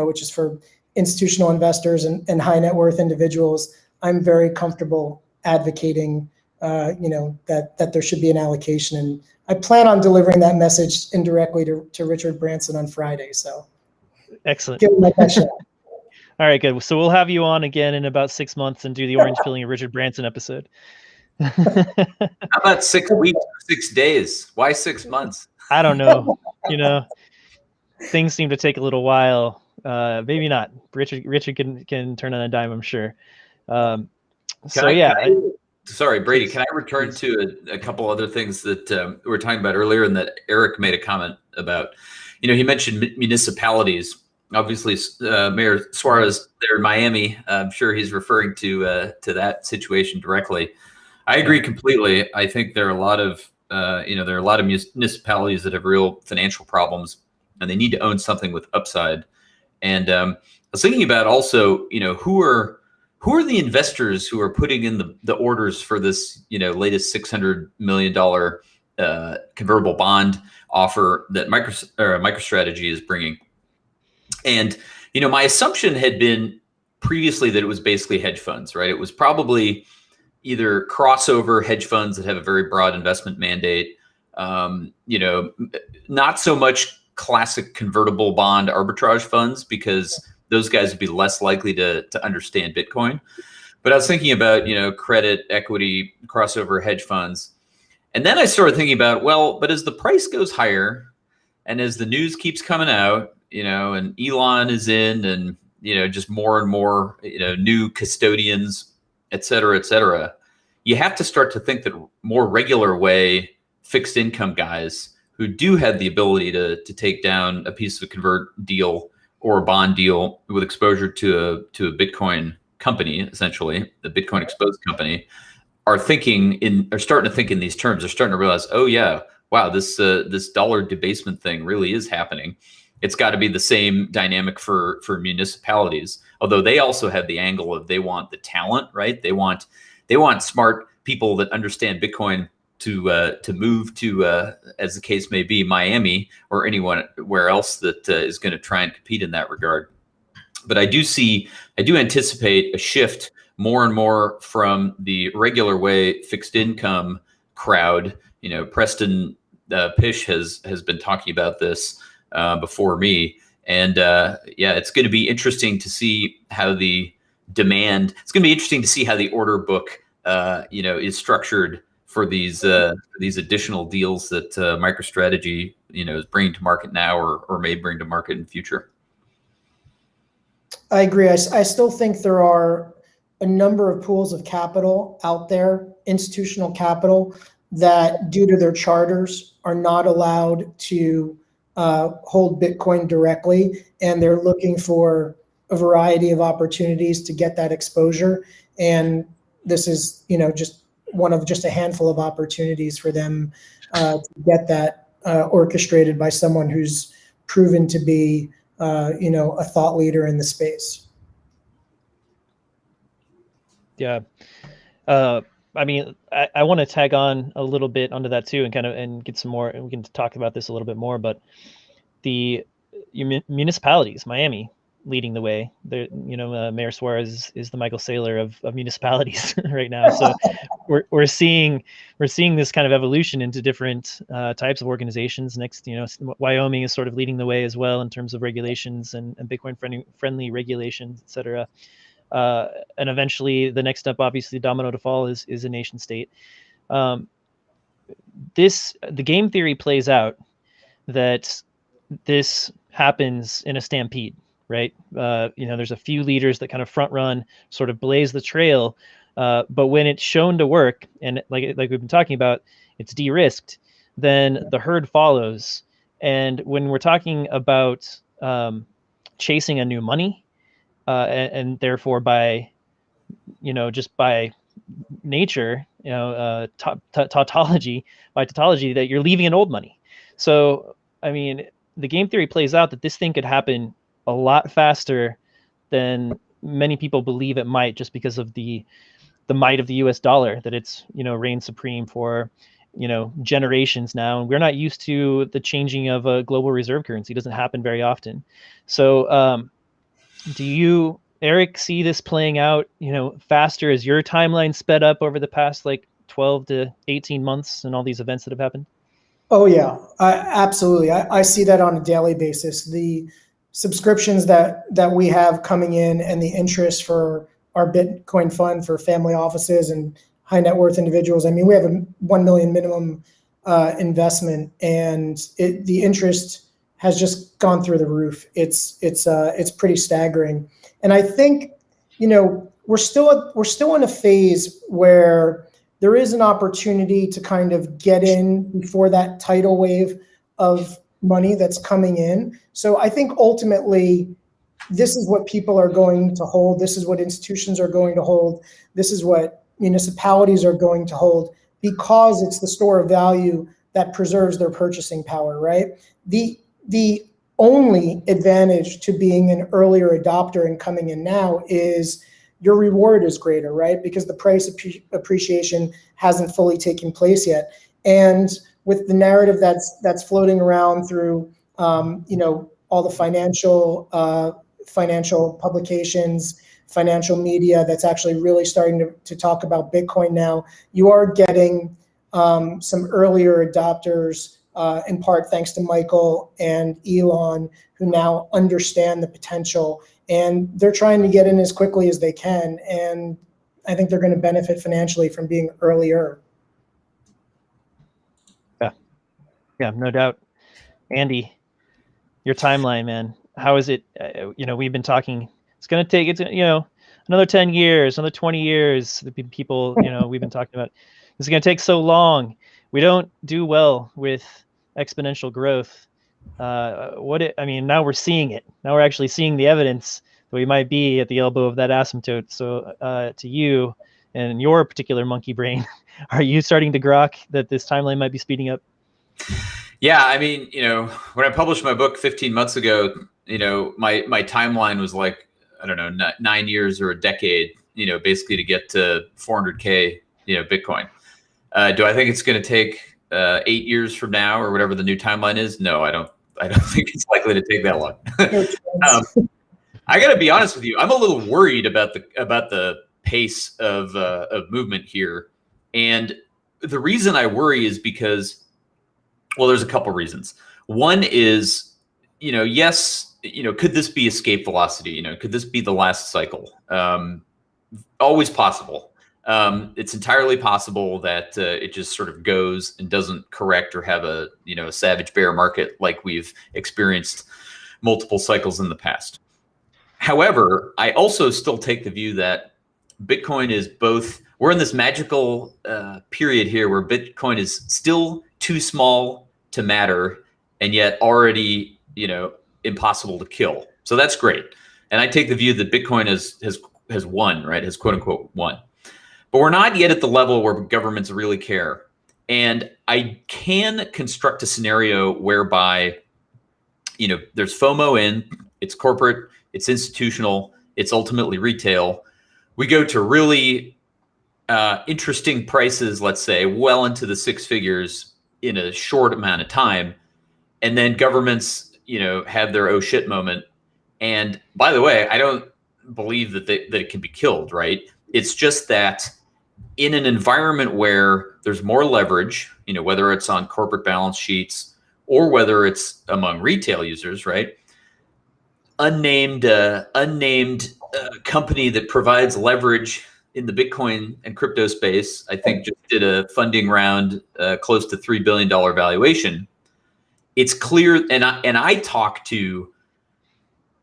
which is for institutional investors and high net worth individuals, I'm very comfortable advocating, that there should be an allocation. And I plan on delivering that message indirectly to Richard Branson on Friday. So excellent. give him my best shot. All right, good. So we'll have you on again in about 6 months and do the orange peeling of Richard Branson episode. How about 6 weeks, 6 days? Why 6 months? I don't know. Things seem to take a little while. Maybe not. Richard can turn on a dime, I'm sure. Sorry, Brady, can I return to a couple other things that we were talking about earlier and that Eric made a comment about? He mentioned municipalities. Obviously, Mayor Suarez there in Miami, I'm sure he's referring to that situation directly. I agree completely. I think there are a lot of municipalities that have real financial problems, and they need to own something with upside. And I was thinking about also, who are the investors who are putting in the orders for this, latest $600 million convertible bond offer that MicroStrategy is bringing. And, my assumption had been previously that it was basically hedge funds, right? It was probably either crossover hedge funds that have a very broad investment mandate, not so much classic convertible bond arbitrage funds, because those guys would be less likely to understand Bitcoin. But I was thinking about, credit, equity, crossover hedge funds. And then I started thinking about, but as the price goes higher and as the news keeps coming out, and Elon is in and, just more and more, new custodians, et cetera, you have to start to think that more regular way fixed income guys who do have the ability to take down a piece of a convert deal or a bond deal with exposure to a Bitcoin company, essentially the Bitcoin exposed company, are starting to think in these terms. They're starting to realize, oh yeah, wow, this dollar debasement thing really is happening. It's got to be the same dynamic for municipalities, although they also have the angle of they want the talent, right? They want smart people that understand Bitcoin to move to, as the case may be, Miami or anywhere else that is going to try and compete in that regard. But I do anticipate a shift more and more from the regular way fixed income crowd. Preston Pish has been talking about this before me. And it's going to be interesting to see how it's going to be interesting to see how the order book, is structured for these additional deals that MicroStrategy, is bringing to market now or may bring to market in the future. I agree. I still think there are a number of pools of capital out there, institutional capital, that due to their charters are not allowed to hold Bitcoin directly, and they're looking for a variety of opportunities to get that exposure. And this is, just one of just a handful of opportunities for them to get that orchestrated by someone who's proven to be, a thought leader in the space. Yeah. I want to tag on a little bit onto that too, and get some more, and we can talk about this a little bit more, but the municipalities, Miami leading the way there, Mayor Suarez is the Michael Saylor of municipalities right now. So we're seeing this kind of evolution into different types of organizations. Next, Wyoming is sort of leading the way as well in terms of regulations and Bitcoin friendly regulations, et cetera. And eventually the next step, obviously domino to fall, is a nation state. The game theory plays out that this happens in a stampede, right? There's a few leaders that kind of front run, sort of blaze the trail. But when it's shown to work, and like we've been talking about, it's de-risked, then the herd follows. And when we're talking about chasing a new money, and therefore by nature, tautology, that you're leaving an old money. So, the game theory plays out that this thing could happen a lot faster than many people believe it might, just because of the might of the US dollar, that it's, reigned supreme for, generations now. And we're not used to the changing of a global reserve currency. It doesn't happen very often. So do you, Eric, see this playing out, faster as your timeline sped up over the past like 12 to 18 months and all these events that have happened? Oh yeah, absolutely. I see that on a daily basis. The subscriptions that we have coming in and the interest for our Bitcoin fund for family offices and high net worth individuals. I mean, we have a 1 million minimum investment, and the interest has just gone through the roof. It's pretty staggering. And I think, we're still in a phase where there is an opportunity to kind of get in before that tidal wave of money that's coming in. So I think ultimately, this is what people are going to hold. This is what institutions are going to hold. This is what municipalities are going to hold, because it's the store of value that preserves their purchasing power, right? The only advantage to being an earlier adopter and coming in now is your reward is greater, right? Because the price appreciation hasn't fully taken place yet. And with the narrative that's floating around through, all the financial publications, financial media that's actually really starting to talk about Bitcoin now, you are getting some earlier adopters, in part thanks to Michael and Elon, who now understand the potential, and they're trying to get in as quickly as they can. And I think they're going to benefit financially from being earlier. Yeah, no doubt. Andy, your timeline, man. How is it? We've been talking. It's going to take another 10 years, another 20 years. The people, we've been talking about. It's going to take so long. We don't do well with exponential growth. Now we're seeing it. Now we're actually seeing the evidence that we might be at the elbow of that asymptote. So to you and your particular monkey brain, are you starting to grok that this timeline might be speeding up? Yeah, I mean, when I published my book 15 months ago, my timeline was like, I don't know, 9 years or a decade, basically to get to 400K, Bitcoin. Do I think it's going to take 8 years from now or whatever the new timeline is? No, I don't think it's likely to take that long. I got to be honest with you. I'm a little worried about the pace of movement here, and the reason I worry is because, well, there's a couple reasons. One is, yes, could this be escape velocity? Could this be the last cycle? Always possible. It's entirely possible that it just sort of goes and doesn't correct or have a savage bear market like we've experienced multiple cycles in the past. However, I also still take the view that Bitcoin is both. We're in this magical period here where Bitcoin is still too small to matter, and yet already impossible to kill. So that's great. And I take the view that Bitcoin has won, right? Has quote unquote won. But we're not yet at the level where governments really care. And I can construct a scenario whereby, there's FOMO in, it's corporate, it's institutional, it's ultimately retail. We go to really interesting prices, let's say, well into the six figures in a short amount of time. And then governments, have their oh shit moment. And by the way, I don't believe that it can be killed, right? It's just that in an environment where there's more leverage, whether it's on corporate balance sheets or whether it's among retail users, right? Unnamed company that provides leverage in the Bitcoin and crypto space, I think just did a funding round close to $3 billion valuation. It's clear, and I talk to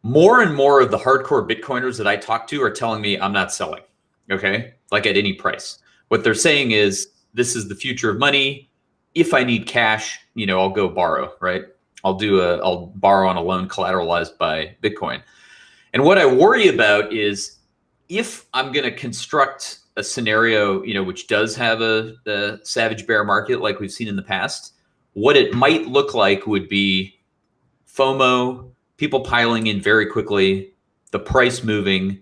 more and more of the hardcore Bitcoiners that I talk to are telling me I'm not selling, okay? Like at any price. What they're saying is, this is the future of money. If I need cash, I'll go borrow, right? I'll borrow on a loan collateralized by Bitcoin. And what I worry about is if I'm going to construct a scenario, which does have a savage bear market like we've seen in the past, what it might look like would be FOMO, people piling in very quickly, the price moving,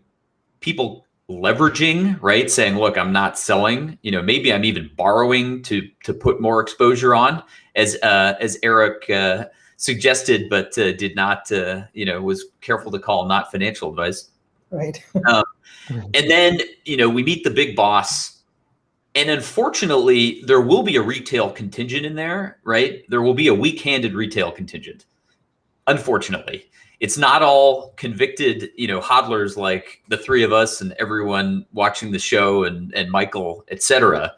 people leveraging, right? Saying, look, I'm not selling, maybe I'm even borrowing to put more exposure on, as Eric suggested, but did not, was careful to call not financial advice. Right. And then, we meet the big boss, and unfortunately there will be a retail contingent in there, right? There will be a weak-handed retail contingent. Unfortunately, it's not all convicted, hodlers like the three of us and everyone watching the show and Michael, et cetera.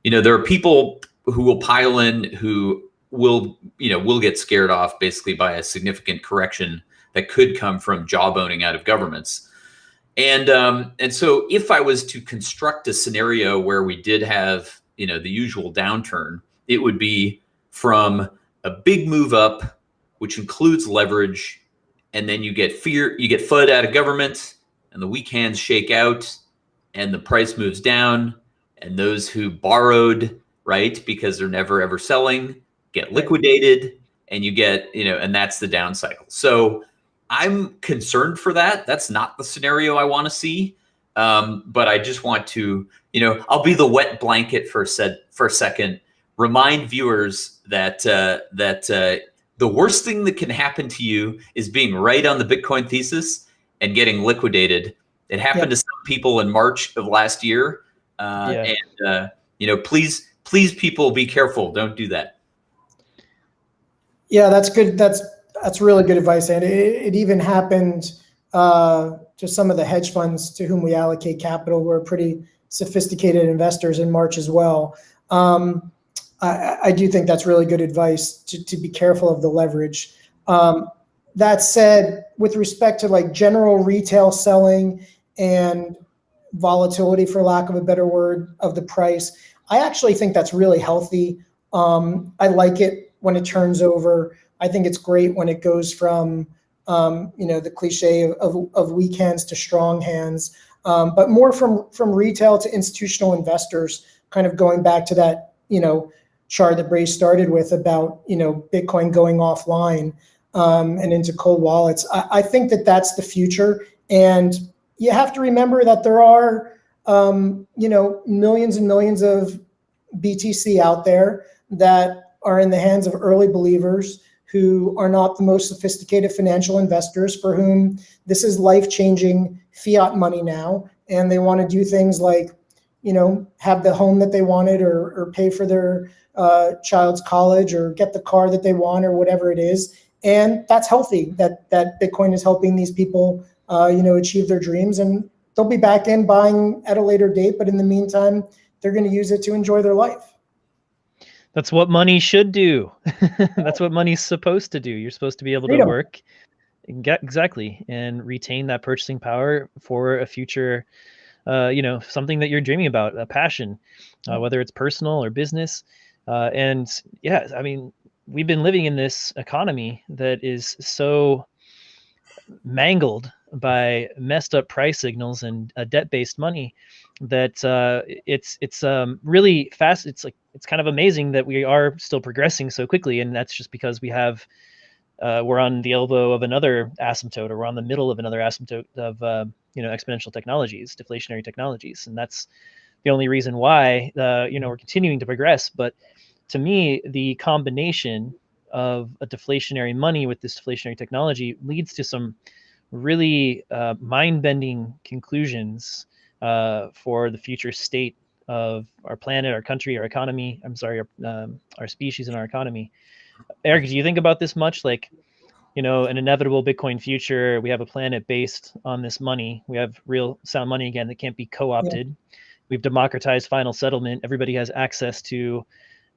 There are people who will pile in who will get scared off basically by a significant correction that could come from jawboning out of governments. And so if I was to construct a scenario where we did have, the usual downturn, it would be from a big move up, which includes leverage, and then you get FUD out of government, and the weak hands shake out, and the price moves down, and those who borrowed, right, because they're never ever selling, get liquidated, and you get, and that's the down cycle. So I'm concerned for that. That's not the scenario I want to see. But I just want to, I'll be the wet blanket for a second, remind viewers that the worst thing that can happen to you is being right on the Bitcoin thesis and getting liquidated. It happened to some people in March of last year. And please, people, be careful. Don't do that. Yeah, that's good. That's really good advice. And it even happened to some of the hedge funds to whom we allocate capital, who are pretty sophisticated investors in March as well. I do think that's really good advice to be careful of the leverage. That said, with respect to like general retail selling and volatility, for lack of a better word, of the price, I actually think that's really healthy. I like it when it turns over. I think it's great when it goes from, the cliche of weak hands to strong hands, but more from retail to institutional investors, kind of going back to that, chart that Brady started with about, Bitcoin going offline and into cold wallets. I think that that's the future. And you have to remember that there are, millions and millions of BTC out there that are in the hands of early believers who are not the most sophisticated financial investors, for whom this is life-changing fiat money now. And they want to do things like, have the home that they wanted, or pay for their child's college, or get the car that they want, or whatever it is. And that's healthy, that Bitcoin is helping these people, achieve their dreams. And they'll be back in buying at a later date. But in the meantime, they're going to use it to enjoy their life. That's what money should do. That's what money's supposed to do. You're supposed to be able to work, exactly, and retain that purchasing power for a future, something that you're dreaming about, a passion, whether it's personal or business. And yeah, I mean, we've been living in this economy that is so mangled by messed up price signals and debt-based money that it's really fast. It's kind of amazing that we are still progressing so quickly, and that's just because we have we're on the elbow of another asymptote, or we're on the middle of another asymptote of exponential technologies, deflationary technologies, and that's the only reason why we're continuing to progress. But to me, the combination of a deflationary money with this deflationary technology leads to some really mind-bending conclusions for the future state of our planet, our country, our economy. I'm sorry, our species and our economy. Eric, do you think about this much? Like, an inevitable Bitcoin future, we have a planet based on this money. We have real sound money again that can't be co-opted. Yeah. We've democratized final settlement. Everybody has access to,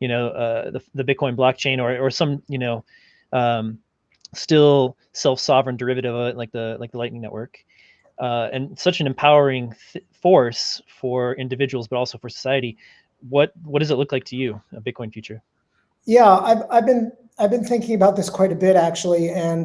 the Bitcoin blockchain, or some, still self-sovereign derivative of it, like the Lightning Network, and such an empowering force for individuals, but also for society. What does it look like to you, a Bitcoin future? Yeah, I've been thinking about this quite a bit, actually, and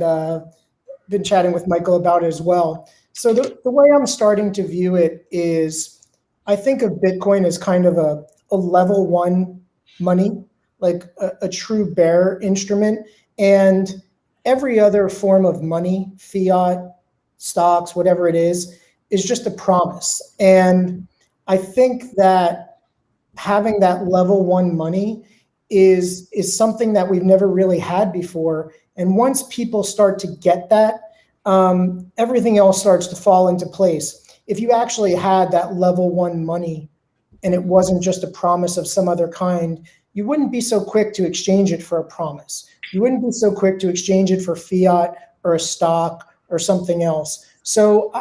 been chatting with Michael about it as well. So the way I'm starting to view it is, I think of Bitcoin as kind of a level one money, like a true bearer instrument, and every other form of money, fiat, stocks, whatever it is is just a promise. And I think that having that level one money is something that we've never really had before. And once people start to get that, everything else starts to fall into place. If you actually had that level one money and it wasn't just a promise of some other kind, you wouldn't be so quick to exchange it for a promise. You wouldn't be so quick to exchange it for fiat or a stock or something else. So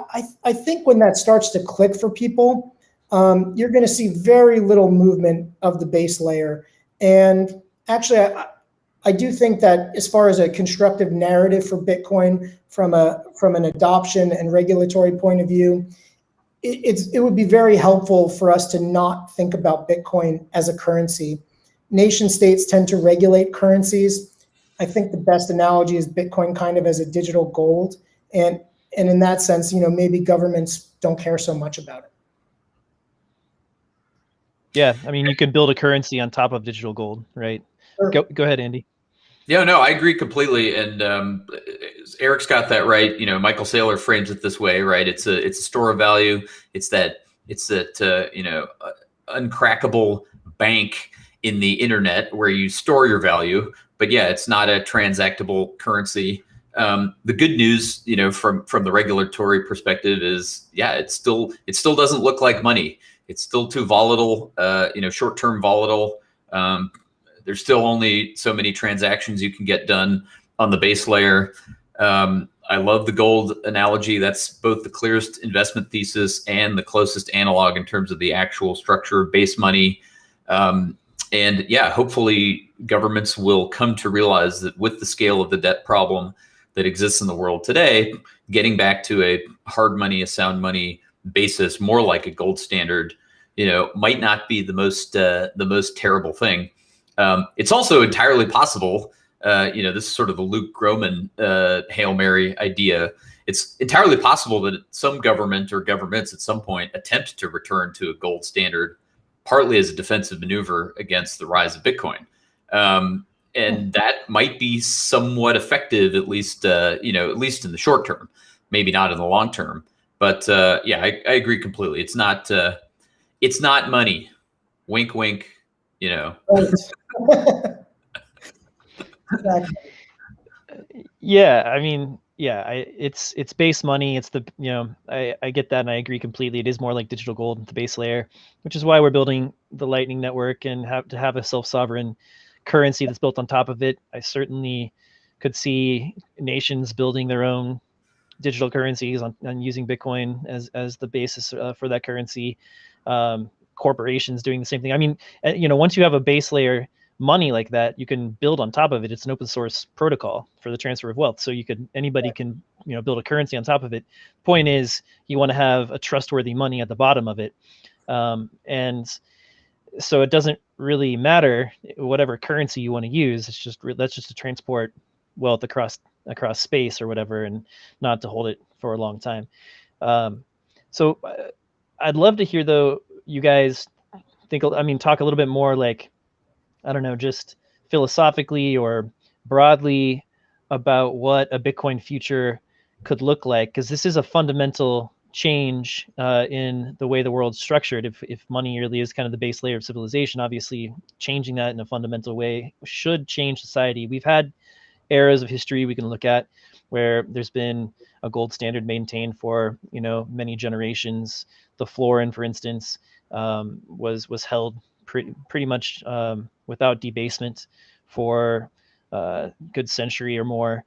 I think when that starts to click for people, you're going to see very little movement of the base layer. And actually, I do think that as far as a constructive narrative for Bitcoin from an adoption and regulatory point of view, it would be very helpful for us to not think about Bitcoin as a currency. Nation states tend to regulate currencies. I think the best analogy is Bitcoin kind of as a digital gold. And in that sense, maybe governments don't care so much about it. Yeah, I mean, you can build a currency on top of digital gold, right? Sure. Go ahead, Andy. Yeah, no, I agree completely. And Eric's got that right. Michael Saylor frames it this way, right? It's a store of value. It's that uncrackable bank in the internet where you store your value. But yeah, it's not a transactable currency. The good news, from the regulatory perspective is, yeah, it still doesn't look like money. It's still too volatile, short-term volatile. There's still only so many transactions you can get done on the base layer. I love the gold analogy. That's both the clearest investment thesis and the closest analog in terms of the actual structure of base money. And yeah, hopefully governments will come to realize that with the scale of the debt problem that exists in the world today, getting back to a hard money, a sound money basis, more like a gold standard, might not be the most terrible thing. It's also entirely possible, this is sort of the Luke Groman Hail Mary idea. It's entirely possible that some government or governments at some point attempt to return to a gold standard, partly as a defensive maneuver against the rise of Bitcoin. And that might be somewhat effective, at least in the short term, maybe not in the long term. But yeah, I agree completely. It's not money. Wink, wink. Right. Exactly. Yeah, I mean, yeah, it's base money. It's the I get that, and I agree completely. It is more like digital gold at the base layer, which is why we're building the Lightning Network and have a self-sovereign currency that's built on top of it. I certainly could see nations building their own digital currencies on using Bitcoin as the basis for that currency. Corporations doing the same thing. I mean, once you have a base layer money like that, you can build on top of it. It's an open source protocol for the transfer of wealth. So anybody can, build a currency on top of it. Point is, you want to have a trustworthy money at the bottom of it. And so it doesn't really matter whatever currency you want to use. That's just to transport wealth across space or whatever, and not to hold it for a long time. So I'd love to hear, though, you guys talk a little bit more, like, I don't know, just philosophically or broadly about what a Bitcoin future could look like, because this is a fundamental change in the way the world's structured. If money really is kind of the base layer of civilization, obviously changing that in a fundamental way should change society. We've had eras of history we can look at where there's been a gold standard maintained for many generations. The florin, for instance, was held pretty much without debasement for a good century or more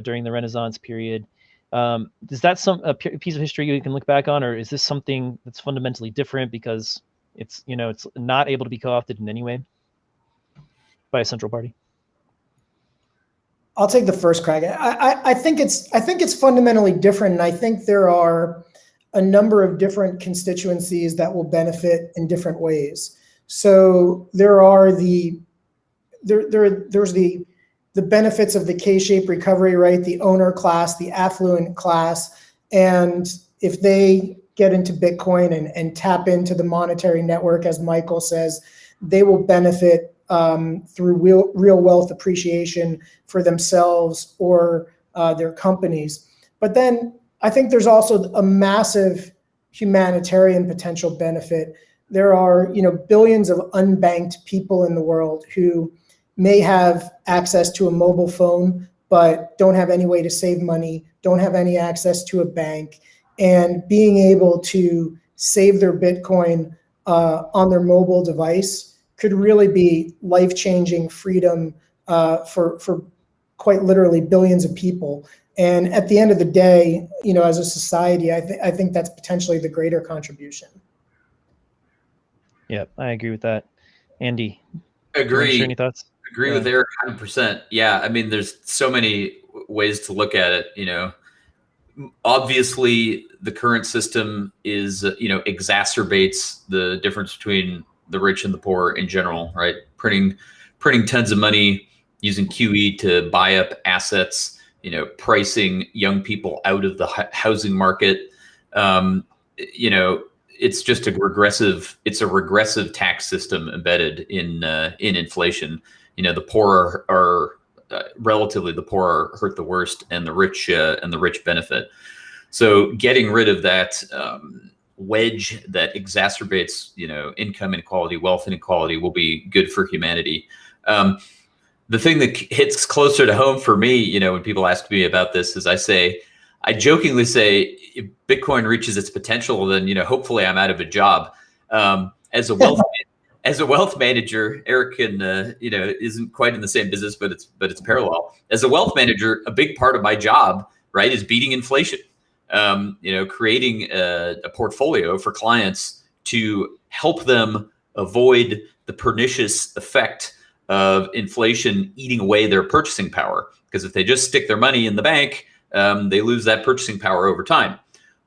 during the Renaissance period. Is that a piece of history you can look back on, or is this something that's fundamentally different because it's not able to be co-opted in any way by a central party? I'll take the first crack. I think it's fundamentally different, and I think there are a number of different constituencies that will benefit in different ways. So there's the benefits of the K-shaped recovery, right? The owner class, the affluent class, and if they get into Bitcoin and tap into the monetary network, as Michael says, they will benefit through real wealth appreciation for themselves or their companies. But then I think there's also a massive humanitarian potential benefit. There are, billions of unbanked people in the world who may have access to a mobile phone, but don't have any way to save money, don't have any access to a bank, and being able to save their Bitcoin on their mobile device could really be life-changing freedom for quite literally billions of people. And at the end of the day, as a society, I think that's potentially the greater contribution. Yeah, I agree with that. Andy, Agree. share any thoughts? Agree with Eric 100%. Yeah, I mean, there's so many ways to look at it. Obviously, the current system is, exacerbates the difference between the rich and the poor in general, right? Printing tons of money, using QE to buy up assets, pricing young people out of the housing market. It's just a regressive tax system embedded in inflation. The poor are relatively the poor are hurt the worst, and the rich benefit. So getting rid of that wedge that exacerbates income inequality, wealth inequality will be good for humanity. The thing that hits closer to home for me, when people ask me about this, is I jokingly say, if Bitcoin reaches its potential, then hopefully I'm out of a job. As a wealth manager, Eric isn't quite in the same business, but it's parallel. As a wealth manager, a big part of my job, right, is beating inflation. Creating a portfolio for clients to help them avoid the pernicious effect of inflation eating away their purchasing power. Because if they just stick their money in the bank, they lose that purchasing power over time.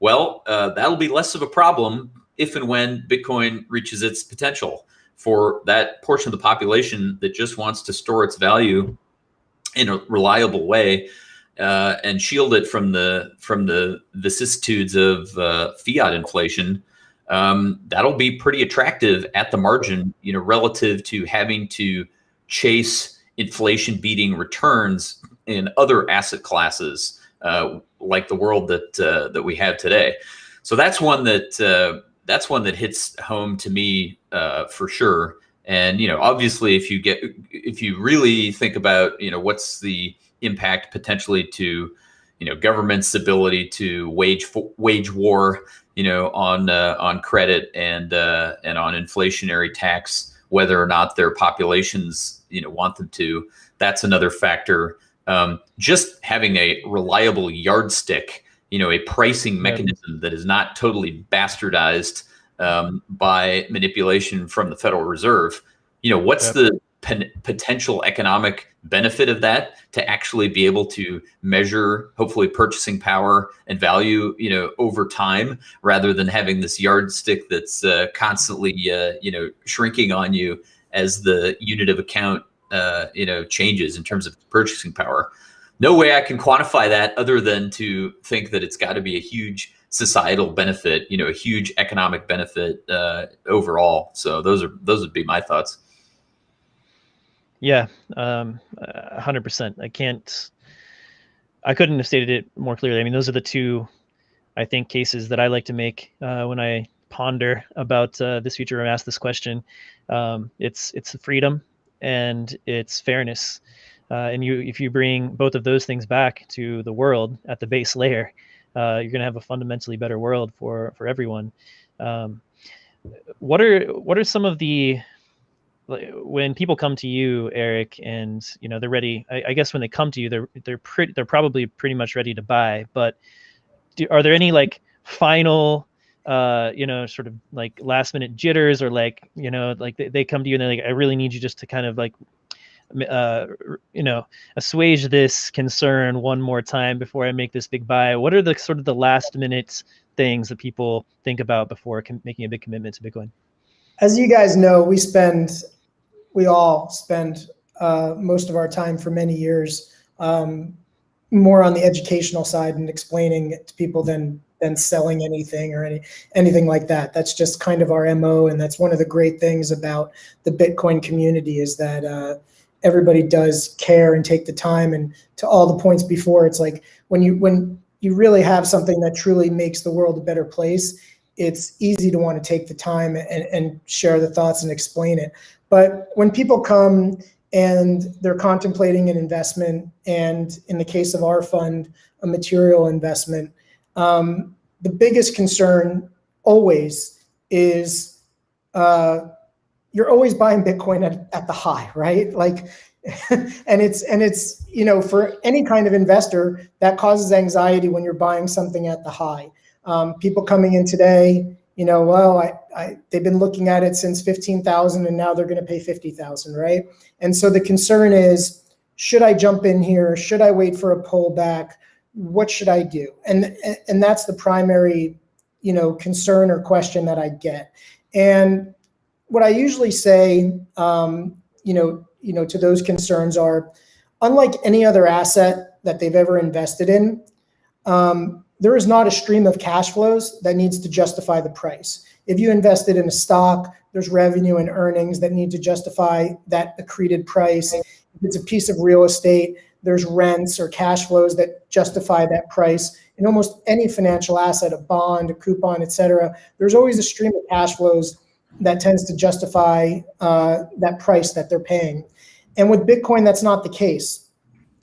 Well, that'll be less of a problem if and when Bitcoin reaches its potential for that portion of the population that just wants to store its value in a reliable way and shield it from the vicissitudes of fiat inflation. That'll be pretty attractive at the margin, relative to having to chase inflation-beating returns in other asset classes, like the world that we have today. So that's one that hits home to me for sure. And obviously, if you really think about what's the impact potentially to government's ability to wage war on credit and on inflationary tax, whether or not their populations want them to, that's another factor. Just having a reliable yardstick, a pricing mechanism that is not totally bastardized by manipulation from the Federal Reserve. What's the potential economic benefit of that, to actually be able to measure, hopefully, purchasing power and value, over time, rather than having this yardstick that's constantly, shrinking on you as the unit of account, changes in terms of purchasing power. No way I can quantify that other than to think that it's got to be a huge societal benefit, a huge economic benefit overall. So those would be my thoughts. Yeah, 100%. I couldn't have stated it more clearly. I mean, those are the two, I think, cases that I like to make when I ponder about this future or ask this question. It's freedom and it's fairness. And if you bring both of those things back to the world at the base layer, you're going to have a fundamentally better world for everyone. What are some of the, when people come to you, Eric, and they're ready, I guess when they come to you, they're probably pretty much ready to buy, but are there any final sort of last minute jitters, or they come to you and they're like, I really need you just to kind of assuage this concern one more time before I make this big buy? What are the sort of the last minute things that people think about before making a big commitment to Bitcoin? As you guys know, we all spend most of our time for many years more on the educational side and explaining it to people than selling anything or anything like that. That's just kind of our MO, and that's one of the great things about the Bitcoin community, is that everybody does care and take the time. And to all the points before, it's like when you really have something that truly makes the world a better place, it's easy to want to take the time and share the thoughts and explain it. But when people come and they're contemplating an investment, and in the case of our fund, a material investment, the biggest concern always is you're always buying Bitcoin at the high, right? Like, and it's for any kind of investor, that causes anxiety when you're buying something at the high. People coming in today, they've been looking at it since 15,000 and now they're going to pay 50,000, right? And so the concern is, should I jump in here? Should I wait for a pullback? What should I do? And that's the primary, concern or question that I get. And what I usually say, to those concerns are, unlike any other asset that they've ever invested in, there is not a stream of cash flows that needs to justify the price. If you invested in a stock, there's revenue and earnings that need to justify that accreted price. If it's a piece of real estate, there's rents or cash flows that justify that price. In almost any financial asset, a bond, a coupon, et cetera, there's always a stream of cash flows that tends to justify that price that they're paying. And with Bitcoin, that's not the case.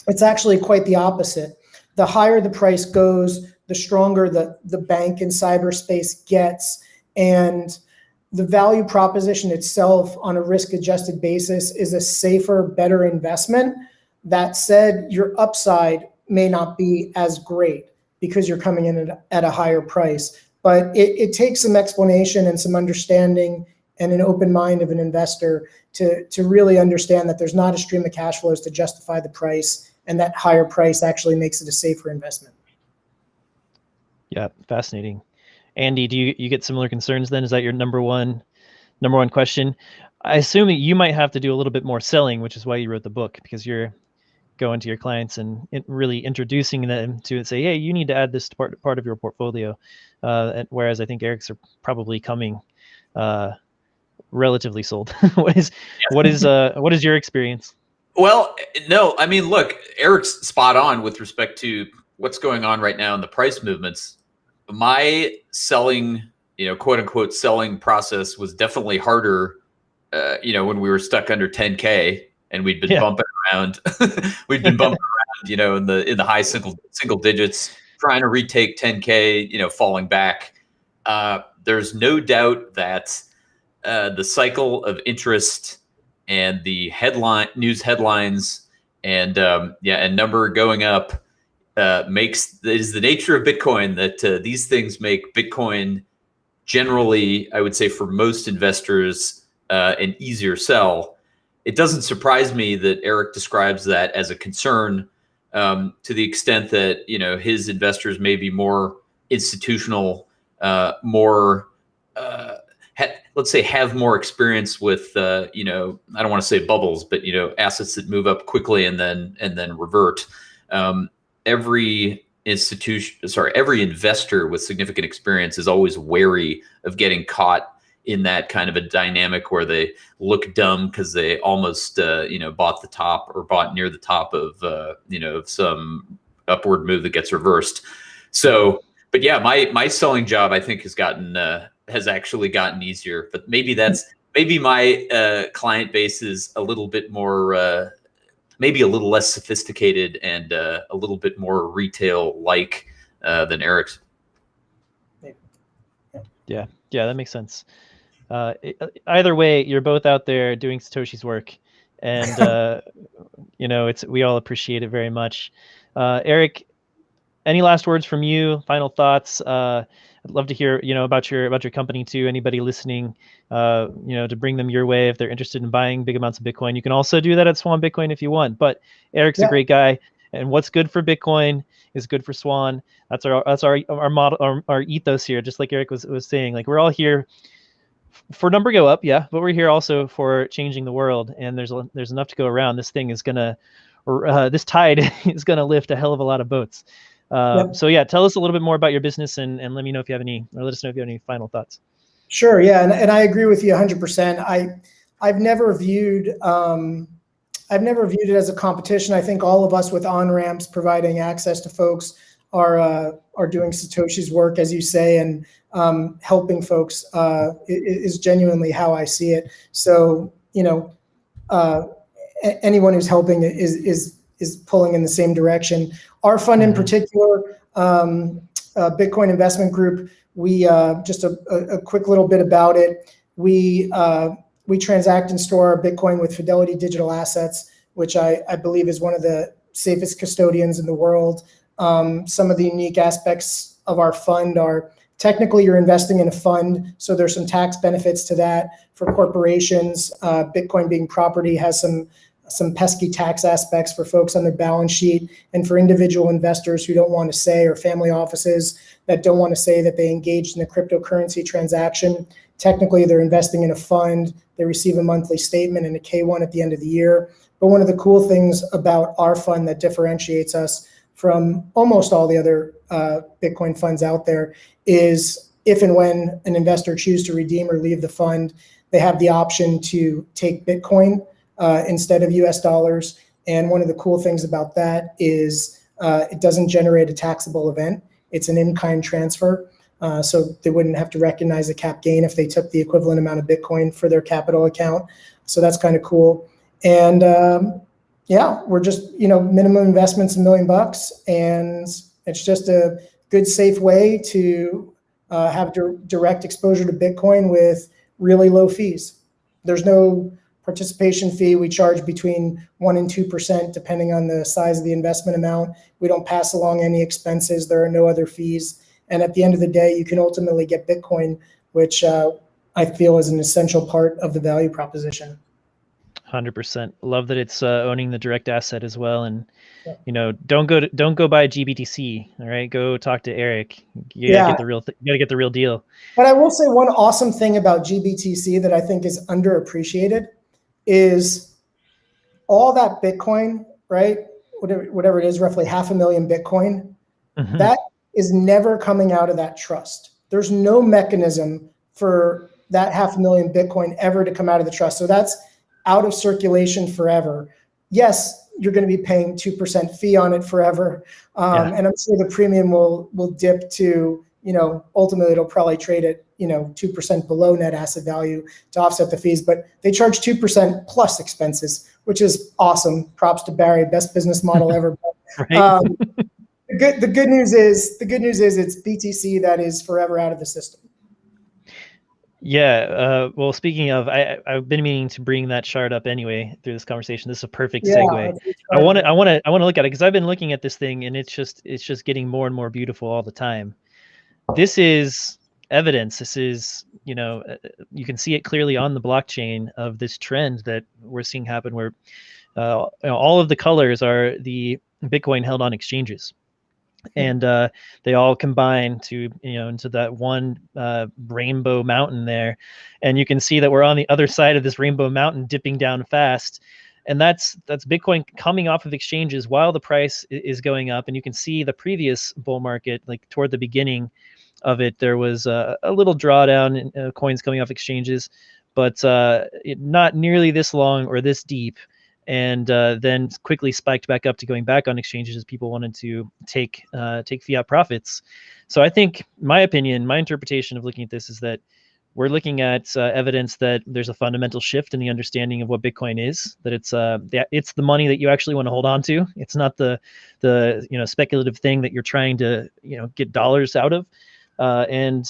It's actually quite the opposite. The higher the price goes, the stronger the bank in cyberspace gets, and the value proposition itself on a risk-adjusted basis is a safer, better investment. That said, your upside may not be as great because you're coming in at a higher price. But it takes some explanation and some understanding and an open mind of an investor to really understand that there's not a stream of cash flows to justify the price, and that higher price actually makes it a safer investment. Yeah, fascinating. Andy, do you get similar concerns then? Is that your number one question? I assume that you might have to do a little bit more selling, which is why you wrote the book, because you're going to your clients and really introducing them to it, say, hey, you need to add this part of your portfolio. Whereas I think Eric's are probably coming relatively sold. What is your experience? Well, no, I mean, look, Eric's spot on with respect to what's going on right now in the price movements. My selling, quote unquote, selling process was definitely harder, when we were stuck under 10K and we'd been bumping around. We'd been bumping around, in the high single digits, trying to retake 10K, falling back. There's no doubt that the cycle of interest and the news headlines and number going up is the nature of Bitcoin that these things make Bitcoin generally, I would say for most investors, an easier sell. It doesn't surprise me that Eric describes that as a concern, to the extent that, his investors may be more institutional, let's say have more experience with, I don't want to say bubbles, but, assets that move up quickly and then revert. Every investor with significant experience is always wary of getting caught in that kind of a dynamic where they look dumb because they almost, bought the top or bought near the top of, some upward move that gets reversed. So, but yeah, my selling job, I think, has actually gotten easier, but maybe my client base is a little bit more, maybe a little less sophisticated and a little bit more retail-like than Eric's. Yeah, that makes sense. Either way, you're both out there doing Satoshi's work, and we all appreciate it very much. Eric, any last words from you? Final thoughts? I'd love to hear, about your company too. Anybody listening, to bring them your way if they're interested in buying big amounts of Bitcoin. You can also do that at Swan Bitcoin if you want. But Eric's a great guy, and what's good for Bitcoin is good for Swan. That's our model, our ethos here. Just like Eric was saying, like we're all here for number go up, but we're here also for changing the world. And there's enough to go around. This thing is this tide is gonna lift a hell of a lot of boats. So yeah, tell us a little bit more about your business and let me know if you have let us know if you have any final thoughts. Sure. Yeah. And I agree with you 100%. I've never viewed it as a competition. I think all of us with on-ramps providing access to folks are doing Satoshi's work, as you say, and helping folks is genuinely how I see it. So, anyone who's helping is pulling in the same direction. Our fund in particular, Bitcoin Investment Group, we just a quick little bit about it. We transact and store our Bitcoin with Fidelity Digital Assets, which I believe is one of the safest custodians in the world. Some of the unique aspects of our fund are technically you're investing in a fund, so there's some tax benefits to that. For corporations, Bitcoin being property has some pesky tax aspects for folks on their balance sheet, and for individual investors who don't want to say, or family offices that don't want to say that they engaged in a cryptocurrency transaction. Technically, they're investing in a fund. They receive a monthly statement and a K-1 at the end of the year. But one of the cool things about our fund that differentiates us from almost all the other Bitcoin funds out there is if and when an investor chooses to redeem or leave the fund, they have the option to take Bitcoin instead of US dollars. And one of the cool things about that is it doesn't generate a taxable event. It's an in-kind transfer. So they wouldn't have to recognize a cap gain if they took the equivalent amount of Bitcoin for their capital account. So that's kind of cool. And yeah, we're just, minimum investment's $1 million, and it's just a good, safe way to have direct exposure to Bitcoin with really low fees. There's no participation fee. We charge between 1% and 2%, depending on the size of the investment amount. We don't pass along any expenses. There are no other fees. And at the end of the day, you can ultimately get Bitcoin, which I feel is an essential part of the value proposition. 100%. Love that it's owning the direct asset as well. And, don't go buy GBTC. All right. Go talk to Eric. You gotta get the real deal. But I will say one awesome thing about GBTC that I think is underappreciated is all that Bitcoin, right? Whatever it is, roughly 500,000 Bitcoin, that is never coming out of that trust. There's no mechanism for that 500,000 Bitcoin ever to come out of the trust. So that's out of circulation forever. Yes, you're going to be paying 2% fee on it forever. And I'm sure the premium will dip to, ultimately it'll probably trade at, 2% below net asset value to offset the fees, but they charge 2% plus expenses, which is awesome. Props to Barry, best business model ever. Right? The good news is it's BTC that is forever out of the system. Yeah. Well, speaking of, I've been meaning to bring that chart up anyway through this conversation. This is a perfect segue. I want to look at it because I've been looking at this thing and it's just getting more and more beautiful all the time. This is evidence. This is, you can see it clearly on the blockchain of this trend that we're seeing happen where all of the colors are the Bitcoin held on exchanges. And they all combine to into that one rainbow mountain there, and you can see that we're on the other side of this rainbow mountain dipping down fast, and that's Bitcoin coming off of exchanges while the price is going up. And you can see the previous bull market, like toward the beginning of it, there was a little drawdown in coins coming off exchanges, but not nearly this long or this deep. And then quickly spiked back up to going back on exchanges as people wanted to take fiat profits. So I think my interpretation of looking at this is that we're looking at evidence that there's a fundamental shift in the understanding of what Bitcoin is. That it's the money that you actually want to hold on to. It's not the speculative thing that you're trying to get dollars out of. And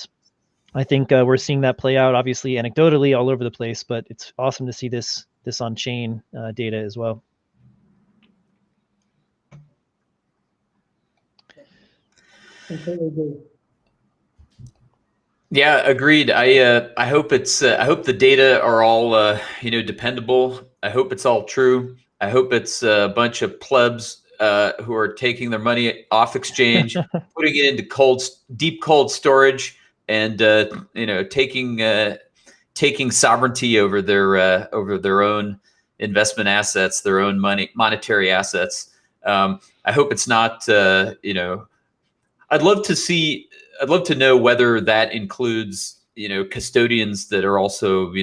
I think we're seeing that play out, obviously anecdotally all over the place. But it's awesome to see this on-chain data as well. Yeah, agreed. I hope I hope the data are all dependable. I hope it's all true. I hope it's a bunch of plebs who are taking their money off exchange, putting it into deep cold storage, and taking sovereignty over their own investment assets, their own monetary assets. I hope it's not. I'd love to know whether that includes custodians that are also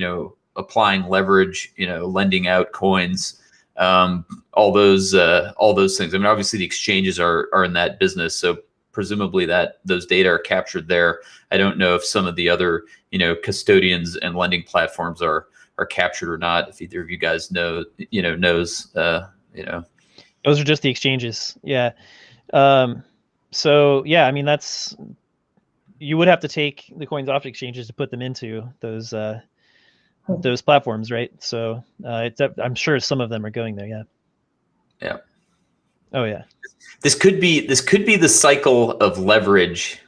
applying leverage, lending out coins, all those things. I mean, obviously the exchanges are in that business, so presumably that those data are captured there. I don't know if some of the other, custodians and lending platforms are captured or not. If either of you guys knows, Those are just the exchanges. Yeah. So yeah, I mean, you would have to take the coins off exchanges to put them into those platforms, right? So I'm sure some of them are going there. Yeah. Yeah. Oh yeah. This could be the cycle of leverage.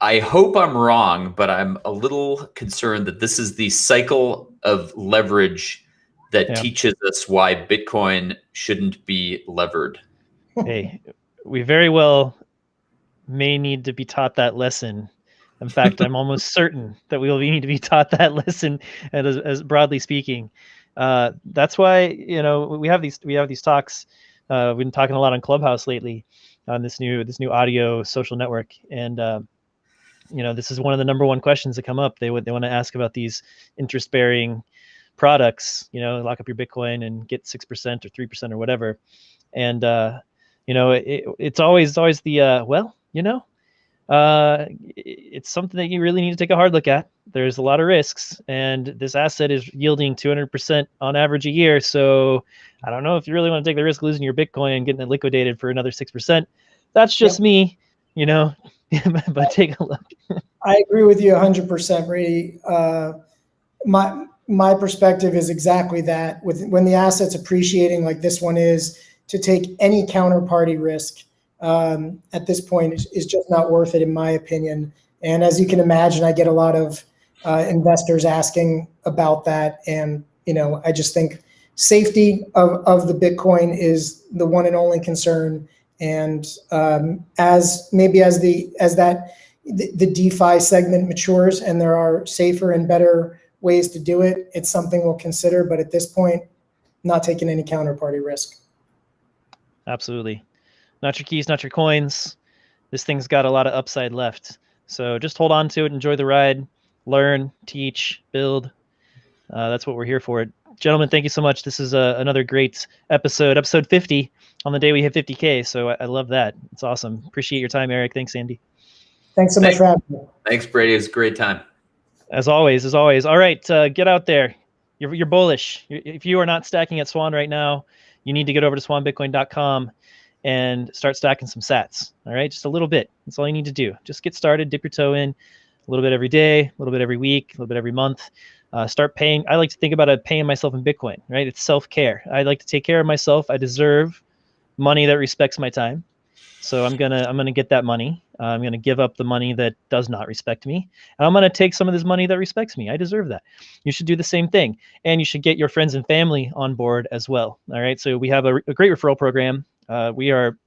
I hope I'm wrong, but I'm a little concerned that this is the cycle of leverage that teaches us why Bitcoin shouldn't be levered. Hey, we very well may need to be taught that lesson. In fact, I'm almost certain that we will need to be taught that lesson, as broadly speaking. That's why we have these talks. We've been talking a lot on Clubhouse lately on this new audio social network, and this is one of the number one questions that come up. They want to ask about these interest-bearing products. Lock up your Bitcoin and get 6% or 3% or whatever, and it's always the it's something that you really need to take a hard look at. There's a lot of risks, and this asset is yielding 200% on average a year. So I don't know if you really want to take the risk of losing your Bitcoin and getting it liquidated for another 6%. That's just me, but take a look. I agree with you 100%, Brady. My perspective is exactly that. When the asset's appreciating like this one is, to take any counterparty risk at this point is just not worth it, in my opinion. And as you can imagine, I get a lot of investors asking about that. And, I just think safety of the Bitcoin is the one and only concern. And as the DeFi segment matures and there are safer and better ways to do it, it's something we'll consider. But at this point, not taking any counterparty risk. Absolutely. Not your keys, not your coins. This thing's got a lot of upside left. So just hold on to it, enjoy the ride, learn, teach, build. That's what we're here for. Gentlemen, thank you so much. This is another great episode 50 on the day we hit 50K. So I love that. It's awesome. Appreciate your time, Eric. Thanks, Andy. Thanks so much for having me. Thanks, Brady. It's a great time. As always. All right, get out there. You're bullish. If you are not stacking at Swan right now, you need to get over to swanbitcoin.com and start stacking some sats. All right, just a little bit. That's all you need to do. Just get started, dip your toe in a little bit every day, a little bit every week, a little bit every month. Start paying. I like to think about it paying myself in Bitcoin, right? It's self-care. I like to take care of myself. I deserve money that respects my time. So I'm gonna get that money. I'm gonna give up the money that does not respect me, and I'm gonna take some of this money that respects me. I deserve that. You should do the same thing, and you should get your friends and family on board as well. All right. So we have a great referral program. We are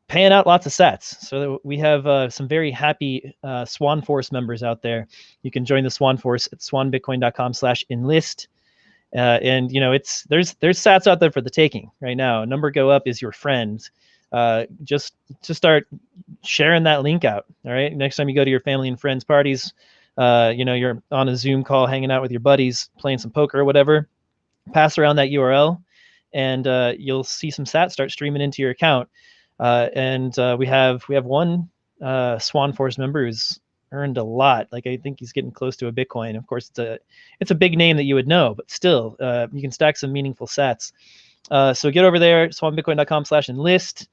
paying out lots of sats. So we have some very happy Swan Force members out there. You can join the Swan Force at swanbitcoin.com/enlist. And there's sats out there for the taking right now. A number go up is your friend. Just to start sharing that link out. All right. Next time you go to your family and friends parties, you're on a Zoom call, hanging out with your buddies, playing some poker or whatever, pass around that URL and you'll see some sats start streaming into your account. And we have one Swan Force member who's earned a lot. Like I think he's getting close to a Bitcoin. Of course, it's a big name that you would know, but still, you can stack some meaningful sats. So get over there, swanbitcoin.com/enlist.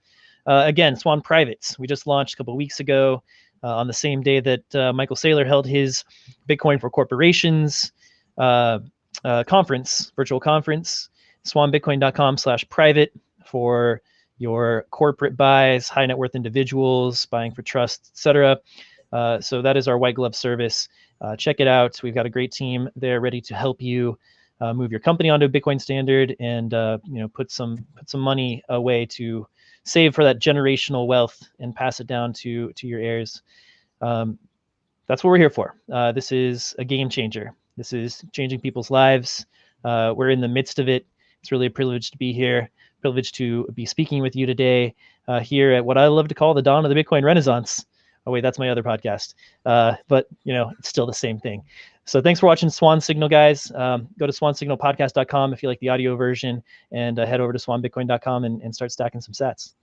Again, Swan Privates. We just launched a couple of weeks ago on the same day that Michael Saylor held his Bitcoin for Corporations virtual conference. Swanbitcoin.com/private for your corporate buys, high net worth individuals, buying for trust, etc. So that is our white glove service. Check it out. We've got a great team there ready to help you move your company onto a Bitcoin standard and put some money away to save for that generational wealth and pass it down to your heirs. That's what we're here for. This is a game changer. This is changing people's lives. We're in the midst of it. It's really a privilege to be here. Privilege to be speaking with you today here at what I love to call the dawn of the Bitcoin Renaissance. Oh wait, that's my other podcast. But it's still the same thing. So thanks for watching Swan Signal, guys. Go to swansignalpodcast.com if you like the audio version, and head over to swanbitcoin.com and start stacking some sats.